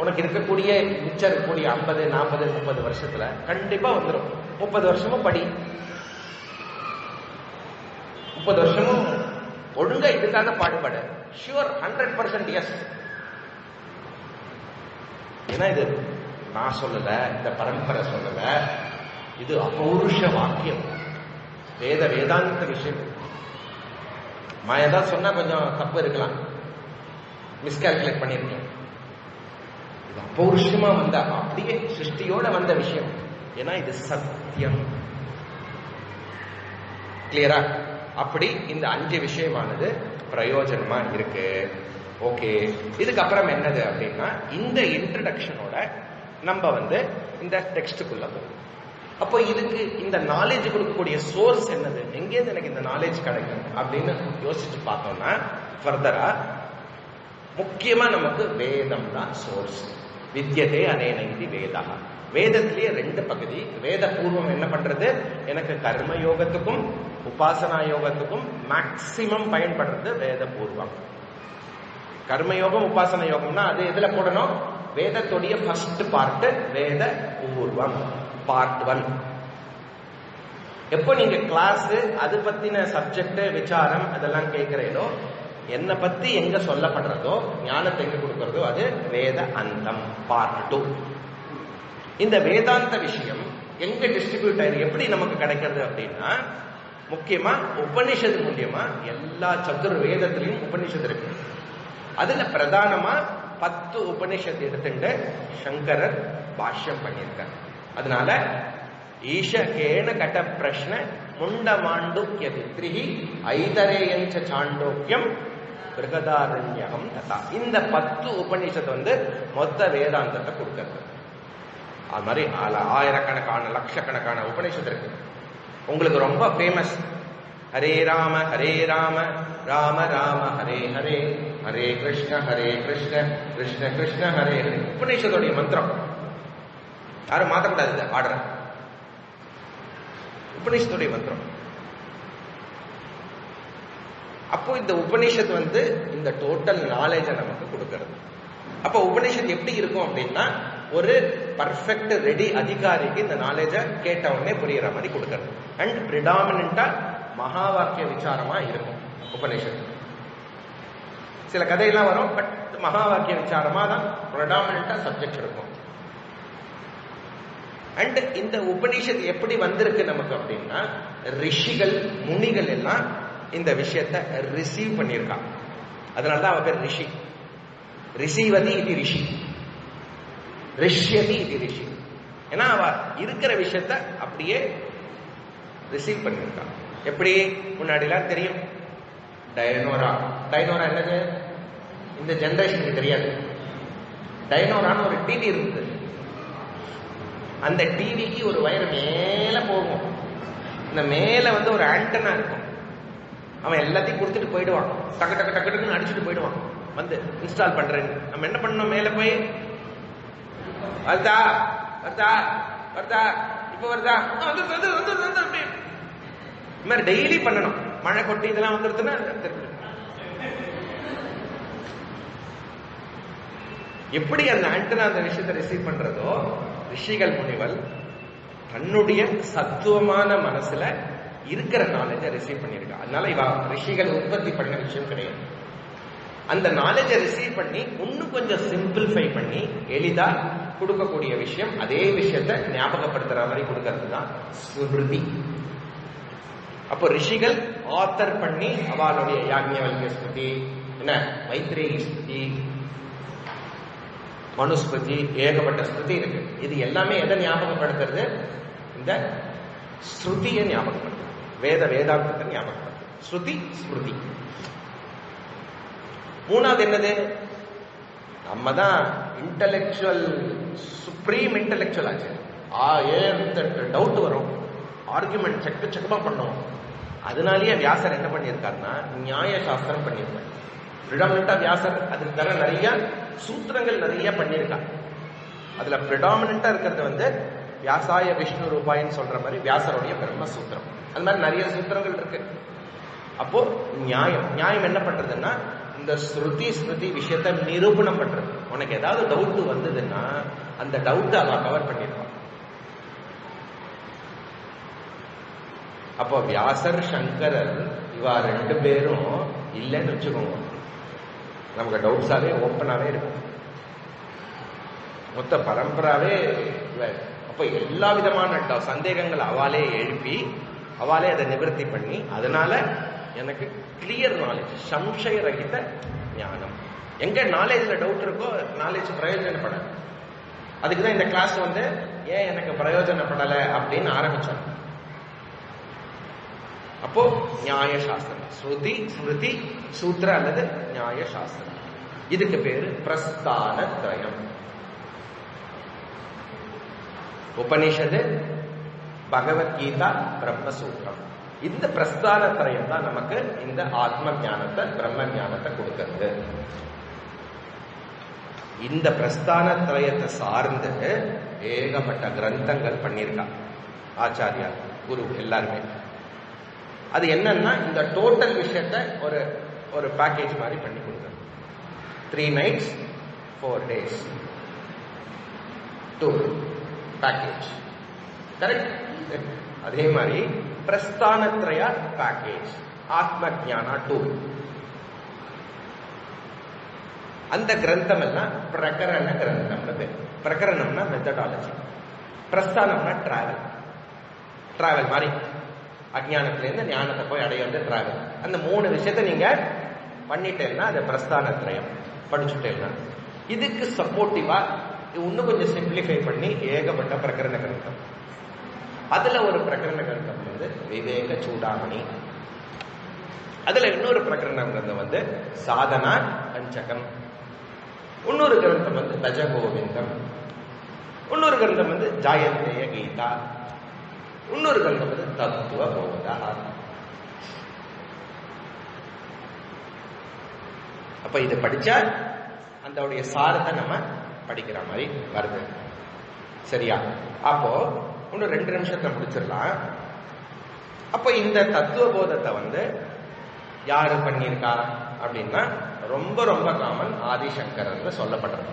உனக்கு இருக்கக்கூடிய மிச்சம் இருக்கக்கூடிய 50, 40, 30 வருஷத்துல கண்டிப்பா வந்துடும். 30 வருஷமும் படி, 30 வருஷமும் ஒழுங்கா இதுக்காக பாடுபட. Sure, 100% yes. ஏன்னா இது நான் சொல்லல, இந்த பரம்பரை சொல்லல, இது அபௌருஷ வாக்கியம், வேதாந்த விஷயம். நான் ஏதாவது சொன்னா கொஞ்சம் தப்பு இருக்கலாம், மிஸ்கால்குலேட் பண்ணிருக்கேன். இது அபௌருஷமா வந்த, அப்படியே சிருஷ்டியோட வந்த விஷயம். ஏன்னா இது சத்தியம். கிளியரா? அப்படி இந்த 5 விஷயமானது பிரயோஜனமா இருக்கு. ஓகே, இதுக்கப்புறம் என்னது அப்படின்னா இந்த இன்ட்ரடக்ஷனோட நம்ம இந்த டெக்ஸ்டுக்குள்ள போகும். அப்போ இதுக்கு இந்த நாலேஜ் கொடுக்கக்கூடிய சோர்ஸ் என்னது, எங்கேருந்து எனக்கு இந்த நாலேஜ் கிடைக்கும் அப்படின்னு யோசிச்சு பார்த்தோம்னா ஃபர்தரா முக்கியமா நமக்கு வேதம் தான் சோர்ஸ். வித்யதே அனேனைதி வேதா. வேதத்திலேயே 2 பகுதி. வேத பூர்வம் என்ன பண்றது, எனக்கு கர்ம யோகத்துக்கும் உபாசனா யோகத்துக்கும் மேக்சிமம் பயன்படுறது வேத பூர்வம். கர்மயோகம் உபாசன யோகம்னா அது எதுல போடணும், வேதத்துடைய ஃபர்ஸ்ட் பார்ட் வேத பூர்வம் பார்ட் 1. எப்போ நீங்க கிளாஸ் அது பத்தின சப்ஜெக்ட் விசாரம் அதெல்லாம் கேட்கிறீங்களோ, என்ன பத்தி எங்க சொல்லப்படுறதோ, ஞானத்தை எங்க கொடுக்கறதோ அது வேத அந்தம் பார்ட் 2. இந்த வேதாந்த விஷயம் எங்க டிஸ்ட்ரிபியூட் ஆயிருக்கு, எப்படி நமக்கு கிடைக்கிறது அப்படின்னா முக்கியமா உபனிஷத்து மூலியமா. எல்லா சதுர்வேதத்திலையும் உபனிஷத்து இருக்கு. அதுல பிரதானமா 10 உபனிஷத்து எடுத்துட்டு சங்கரர் பாஷ்யம் பண்ணியிருக்கார். அதனால ஈஷகேன கட பிரஷ்ன முண்டமாண்டுக்ய வித்ரிஹி ஐதரேயஞ்ச சாண்டோக்கியம் பிருகதாரண்யம் ததா. இந்த 10 உபனிஷத்து மொத்த வேதாந்தத்தை கொடுக்கிறது. அது மாதிரி ஆயிரக்கணக்கான லட்சக்கணக்கான உபனிஷத்து இருக்கு. உங்களுக்கு ரொம்ப ஃபேமஸ் ஹரே ராம ராம ராம ஹரே ஹரே, ஹரே கிருஷ்ண கிருஷ்ண கிருஷ்ண ஹரே ஹரே. உபநிஷத்துடைய மந்திரம் யாரும் மாற்றக்கூடாது. ஆர்டர் உபநிஷத்துடைய மந்திரம். அப்போ இந்த உபநிஷத்து இந்த டோட்டல் நாலேஜ நமக்கு கொடுக்கிறது. அப்போ உபநிஷத்து எப்படி இருக்கும் அப்படின்னா ஒரு பர்ஃபெக்ட் ரெடி அதிகாரிக்கு இந்த நாலேஜ கேட்ட உடனே புரியுற மாதிரி கொடுக்கிறது. அண்ட் பிரிடாமினா மகா வாக்கிய விசாரமா இருக்கும் உபநிஷத்து. சில கதையெல்லாம் வரும், பட் மகா வாக்கிய விசாரமா தான் பிரிடாமினா சப்ஜெக்ட் இருக்கும். அண்ட் இந்த உபநிஷத்து எப்படி வந்திருக்கு நமக்கு அப்படின்னா ரிஷிகள் முனிகள் எல்லாம் இந்த விஷயத்தை ரிசீவ் பண்ணியிருக்காங்க. அதனாலதான் அவ பேர் ரிஷி. ரிசீவதி இது ரிஷி, ரிஷ்யதி இது ரிஷி. ஏன்னா அவ இருக்கிற விஷயத்த அப்படியே ரிசீவ் பண்ணியிருக்காங்க. எப்படி முன்னாடிலாம் தெரியும் டைனோரா. டைனோரா என்னது இந்த ஜெனரேஷனுக்கு தெரியாது. டைனோரான்னு ஒரு டிவி இருந்தது. அந்த டிவிக்கு ஒரு வயர் மேல போகும். இந்த மேல ஒரு ஆண்டனா இருக்கும். அவன் எல்லாத்தையும் கொடுத்துட்டு போயிடுவான். டக்கு டக்கு டக்கு டக்குன்னு அடிச்சுட்டு போயிடுவான். இன்ஸ்டால் பண்றேன்னு நம்ம என்ன பண்ணணும், மேல போய் வருதா வருதா வருதா இப்ப வருதா இது மாதிரி டெய்லி பண்ணணும். மழை கொட்டி இதெல்லாம் வந்துருதுன்னா எப்படி அந்த ஆண்டனா அந்த விஷயத்தை ரிசீவ் பண்றதோ, ரிஷிகள் முனிவர் தன்னுடைய சத்துவமான மனசுல இருக்கிற நாலேஜை ரிசீவ் பண்ணிருக்கா. அதனால இவ ரிஷிகள் உற்பத்தி பண்ண விஷயம் கிடையாது. அந்த நாலேஜை ரிசீவ் பண்ணி இன்னும் கொஞ்சம் சிம்பிளிஃபை பண்ணி எளிதா கொடுக்கக்கூடிய விஷயம். அதே விஷயத்தை ஞாபகப்படுத்துற மாதிரி கொடுக்கறது தான் ஸ்மிருதி. அப்போ ரிஷிகள் ஆத்தர் பண்ணி அவளுடைய யாக்ஞவல்கிய ஸ்மிருதி, என்ன மைத்ரேயி ஸ்மிருதி, மனுஸ்மிருதி, ஏகப்பட்ட ஸ்மிருதி இருக்கு. இது எல்லாமே எதை ஞாபகப்படுத்துறது, இந்த ஸ்ருதியை ஞாபகப்படுத்துறது, வேதாந்தத்தை ஞாபகப்படுத்துறது. ஸ்ருதி ஸ்மிருதி. மூணாவது என்னது, நம்ம தான் இன்டலெக்சுவல் சுப்ரீம் இன்டலெக்சுவல் ஆச்சு. டவுட் வரும், ஆர்குமெண்ட் செக்கமா பண்ணுவோம். அதனாலேயே வியாசர் என்ன பண்ணியிருக்காருன்னா நியாய சாஸ்திரம் பண்ணியிருக்காரு. பிரிடாமினா வியாசர் அதுக்கு தர நிறைய சூத்திரங்கள் நிறைய பண்ணியிருக்காங்க. அதுல பிரிடாமினா இருக்கிறது வியாசாய விஷ்ணு ரூபாயின்னு சொல்ற மாதிரி வியாசருடைய பிரம்மசூத்திரம். அது மாதிரி நிறைய சூத்திரங்கள் இருக்கு. அப்போ நியாயம் என்ன பண்றதுன்னா இந்த ஸ்ருதி ஸ்மிருதி விஷயத்தை நிரூபணம் பண்றது. உனக்கு ஏதாவது டவுட் வந்ததுன்னா அந்த டவுட் அவ கவர் பண்ணிருப்பான். அப்போ வியாசர் சங்கரர் இவா 2 பேரும் இல்லைன்னு வச்சுக்கோங்க, நமக்கு டவுட்ஸாவே ஓப்பனாவே இருக்கும். மொத்த பரம்பராவே. அப்ப எல்லா விதமான சந்தேகங்கள் அவளே எழுப்பி அவளே அதை நிவர்த்தி பண்ணி, அதனால எனக்கு கிளியர் நாலேஜ், சம்சய ரகித ஞானம். எங்க நாலேஜ்ல டவுட் இருக்கோ நாலேஜ் பிரயோஜனப்படாது. அதுக்குதான் இந்த கிளாஸ் ஏன் எனக்கு பிரயோஜனப்படலை அப்படின்னு ஆரம்பிச்சோம். அப்போ நியாய சாஸ்திரம், ஸ்ருதி ஸ்மிருதி சூத்திர அல்லது நியாய சாஸ்திரம். இதுக்கு பேரு பிரஸ்தான திரயம். உபனிஷது, பகவத்கீதா, பிரம்மசூத்திரம், இந்த பிரஸ்தான திரயம் தான் நமக்கு இந்த ஆத்ம ஞானத்தை, பிரம்ம ஞானத்தை கொடுக்கிறது. இந்த பிரஸ்தான திரயத்தை சார்ந்து ஏகப்பட்ட கிரந்தங்கள் பண்ணியிருக்காங்க ஆச்சாரியா, குரு எல்லாருமே. அது என்னன்னா இந்த டோட்டல் விஷயத்தை ஒரு ஒரு பேக்கேஜ் மாதிரி பண்ணி கொடுக்குறது. 3 nights 4 days tour package, correct? அதே மாதிரி பிரஸ்தானத்ரய பேக்கேஜ், ஆத்ம ஞானா டூர். அந்த கிரந்தம் எல்லாம் பிரகரண கிரந்தம்னு பேர். பிரகரணம்னா மெத்தடாலஜி, பிரஸ்தானம்னா டிராவல் மாதிரி, அஜ்ஞானத்திலேருந்து ஞானத்தை போய் அடையிறது டிராவல். அந்த 3 விஷயத்தை நீங்க பண்ணிட்டேன்னா அது பிரஸ்தானத்ரயம் படிச்சுட்டேன்னா. இதுக்கு சப்போர்ட்டிவா இன்னும் கொஞ்சம் சிம்பிளிஃபை பண்ணி ஏகப்பட்ட பிரகரண கிரந்தம். அதுல ஒரு பிரகரண கிரந்தம் வந்து விவேக சூடாமணி. அதுல இன்னொரு பிரகரண கிரந்தம் வந்து சாதனா பஞ்சகம். இன்னொரு கிரந்தம் வந்து பஜகோவிந்தம். இன்னொரு கிரந்தம் வந்து ஜாயந்தேய கீதா. இன்னொரு கிரந்தம் வந்து தத்துவ போதா. அப்ப இதை படிச்சா அந்த சாரத்தை நம்ம படிக்கிற மாதிரி வருது. சரியா? அப்போ இன்னும் 2 நிமிஷத்தை முடிச்சிடலாம். அப்ப இந்த தத்துவ போதத்தை வந்து யாரு பண்ணியிருக்கா அப்படின்னா ரொம்ப ரொம்ப காமன் ஆதிசங்கரன் சொல்லப்படுறது.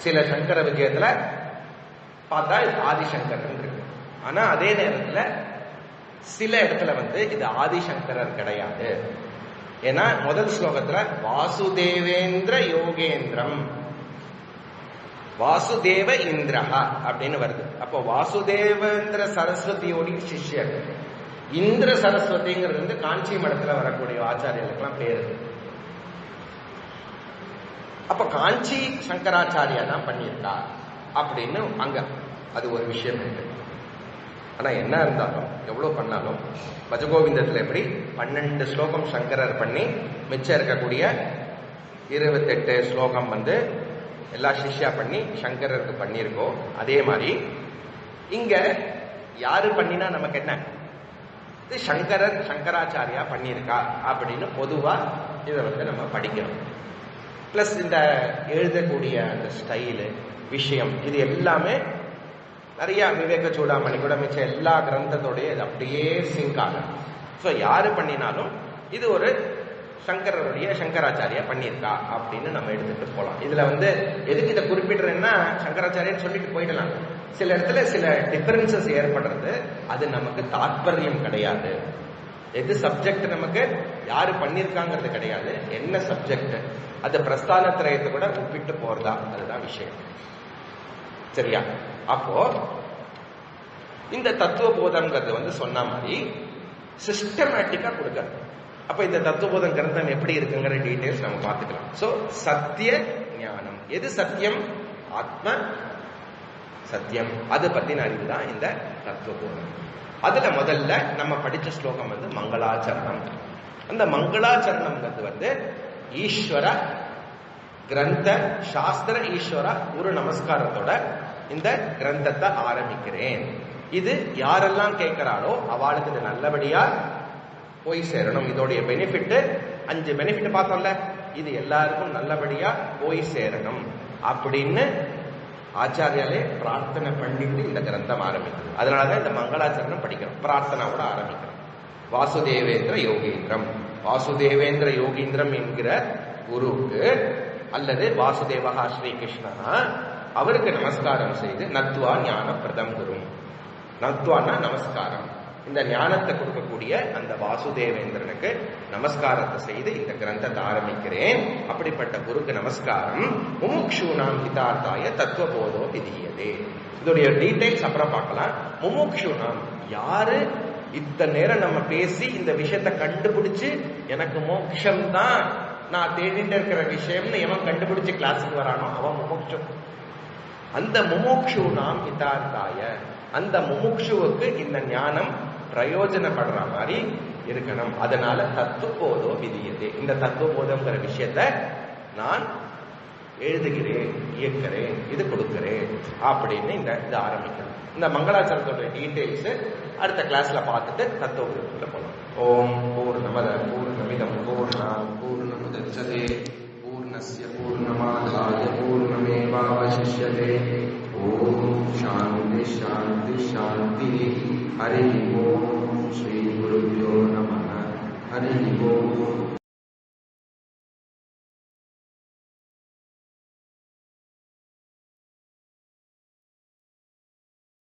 சில சங்கர விஜயத்துல பார்த்தா ஆதிசங்கரன் இருக்கு. ஆனா அதே நேரத்துல சில இடத்துல வந்து இது ஆதிசங்கரர் கிடையாது. ஏன்னா முதல் ஸ்லோகத்துல வாசுதேவேந்திர யோகேந்திரம், வாசுதேவ இந்திரஹா அப்படின்னு வருது. அப்போ வாசுதேவேந்திர சரஸ்வதியோட சிஷ்யர். இந்திர சரஸ்வதிங்கிறது வந்து காஞ்சி மடத்துல வரக்கூடிய ஆச்சாரியர்களுக்கெல்லாம் பேரு. அப்ப காஞ்சி சங்கராச்சாரியா தான் பண்ணியிருக்கா அப்படின்னு அங்க அது ஒரு விஷயம் இருக்கு. ஆனா என்ன இருந்தாலும் எவ்வளவு பண்ணாலும் பஜகோவிந்தத்துல எப்படி 12 ஸ்லோகம் சங்கரர் பண்ணி மிச்சம் இருக்கக்கூடிய 28 ஸ்லோகம் வந்து எல்லா சிஷ்யா பண்ணி சங்கரருக்கு பண்ணியிருக்கோம். அதே மாதிரி இங்க யாரு பண்ணினா நமக்கு என்ன, இது சங்கரர் சங்கராச்சாரியா பண்ணியிருக்கா அப்படின்னு பொதுவா இதை வந்து நம்ம படிக்கிறோம். பிளஸ் இந்த எழுதக்கூடிய அந்த ஸ்டைலு விஷயம் இது எல்லாமே நிறைய விவேக சூடாமணி கூட மிச்சம் எல்லா கிரந்தத்தோடைய இது அப்படியே சிங்க் ஆகும். ஸோ யாரு பண்ணினாலும் இது ஒரு சங்கரருடைய சங்கராச்சாரியா பண்ணியிருக்கா அப்படின்னு நம்ம எடுத்துட்டு போகலாம். இதுல வந்து எதுக்கு இதை குறிப்பிடுறேன்னா சங்கராச்சாரியன்னு சொல்லிட்டு போயிடலாம். சில இடத்துல சில டிஃபரன்சஸ் ஏற்படுறது, அது நமக்கு தாற்பயம் கிடையாது. எது சப்ஜெக்ட் நமக்கு யாரு பண்ணியிருக்காங்கிறது கிடையாது, என்ன சப்ஜெக்ட் அது பிரஸ்தான திரயத்தை கூட ஒப்பிட்டு போறதா, அதுதான் விஷயம். சரியா? அப்போ இந்த தத்துவ போதம்ங்கிறது வந்து சொன்ன மாதிரி சிஸ்டமேட்டிக்கா கொடுக்கறது. அப்ப இந்த தத்துவபோதம் கிரந்தம் எப்படி இருக்குங்கிற டீடைல்ஸ் நம்ம பார்த்துக்கலாம். சோ சத்திய ஞானம், எது சத்தியம்? ஆத்ம சத்தியம், அது பத்தின அறிவு தான் இந்த தத்துவபோதம். அதுல முதல்ல நம்ம படிச்ச ஸ்லோகம் வந்து மங்களாச்சரணம். அந்த மங்களாச்சரணம்ங்கிறது வந்து ஈஸ்வர கிரந்த சாஸ்திர ஈஸ்வர ஒரு நமஸ்காரத்தோட இந்த கிரந்தத்தை ஆரம்பிக்கிறேன். இது யாரெல்லாம் கேட்கிறாளோ அவளுக்கு இது நல்லபடியா போய் சேரணும். இதோடைய பெனிஃபிட் 5 பெனிஃபிட் பார்த்தோம்ல, இது எல்லாருக்கும் நல்லபடியா போய் சேரணும் அப்படின்னு ஆச்சாரியாலே பிரார்த்தனை பண்ணிட்டு இந்த கிரந்தம் ஆரம்பிக்குது. அதனாலதான் இந்த மங்களாச்சரணம் படிக்கிறோம், பிரார்த்தனாவோட ஆரம்பிக்கிறோம். வாசுதேவேந்திர யோகீந்திரம், வாசுதேவேந்திர யோகீந்திரம் என்கிற குருவுக்கு அல்லது வாசுதேவகா ஸ்ரீகிருஷ்ணனா அவருக்கு நமஸ்காரம் செய்து நத்வா ஞான பிரதம் குரு, நத்வானா நமஸ்காரம், இந்த ஞானத்தை கொடுக்கக்கூடிய அந்த வாசுதேவேந்திரனுக்கு நமஸ்காரத்தை செய்து இந்த கிரந்தத்தை ஆரம்பிக்கிறேன். அப்படிப்பட்ட குருக்கு நமஸ்காரம். முமுக்ஷூணாம் ஹிதார்த்தாய தத்துவபோதோ விதீயதே. இதோடைய டீடைல்ஸ் அப்புறம் பார்க்கலாம். முமுக்ஷூணாம், யாரு இத்தனை நேரம் நம்ம பேசி இந்த விஷயத்தை கண்டுபிடிச்சு எனக்கு மோட்சம் தான் நான் தேடிட்டு இருக்கிற விஷயம்னு எவன் கண்டுபிடிச்சு கிளாஸுக்கு வரானோ அவன் முமுக்ஷு. அந்த முமுக்ஷூணாம் ஹிதார்த்தாய, அந்த முமுக்ஷுவுக்கு இந்த ஞானம் பிரயோஜனப்படுற மாதிரி இருக்கணும். அதனால தத்துவபோதோ விதியதே, இந்த தத்துவபோதம்ங்கிற விஷயத்த நான் எழுதுகிறேன், இயக்கிறேன், இது கொடுக்கிறேன் அப்படின்னு இந்த இது ஆரம்பிக்கணும். இந்த மங்களாச்சரணத்தோட டீடைல்ஸ் அடுத்த கிளாஸ்ல பார்த்துட்டு தத்துவ விருப்பத்துல போகலாம். ஓம் பூர்ணமத பூர்ணமிதம் பூர்ணாத் பூர்ணமுதச்யதே பூர்ணஸ்ய பூர்ணமாதாய பூர்ணமேவாவசிஷ்யதே. ஓம் சாந்தி சாந்தி சாந்தி. ஹரி ஓம். ஸ்ரீ குரு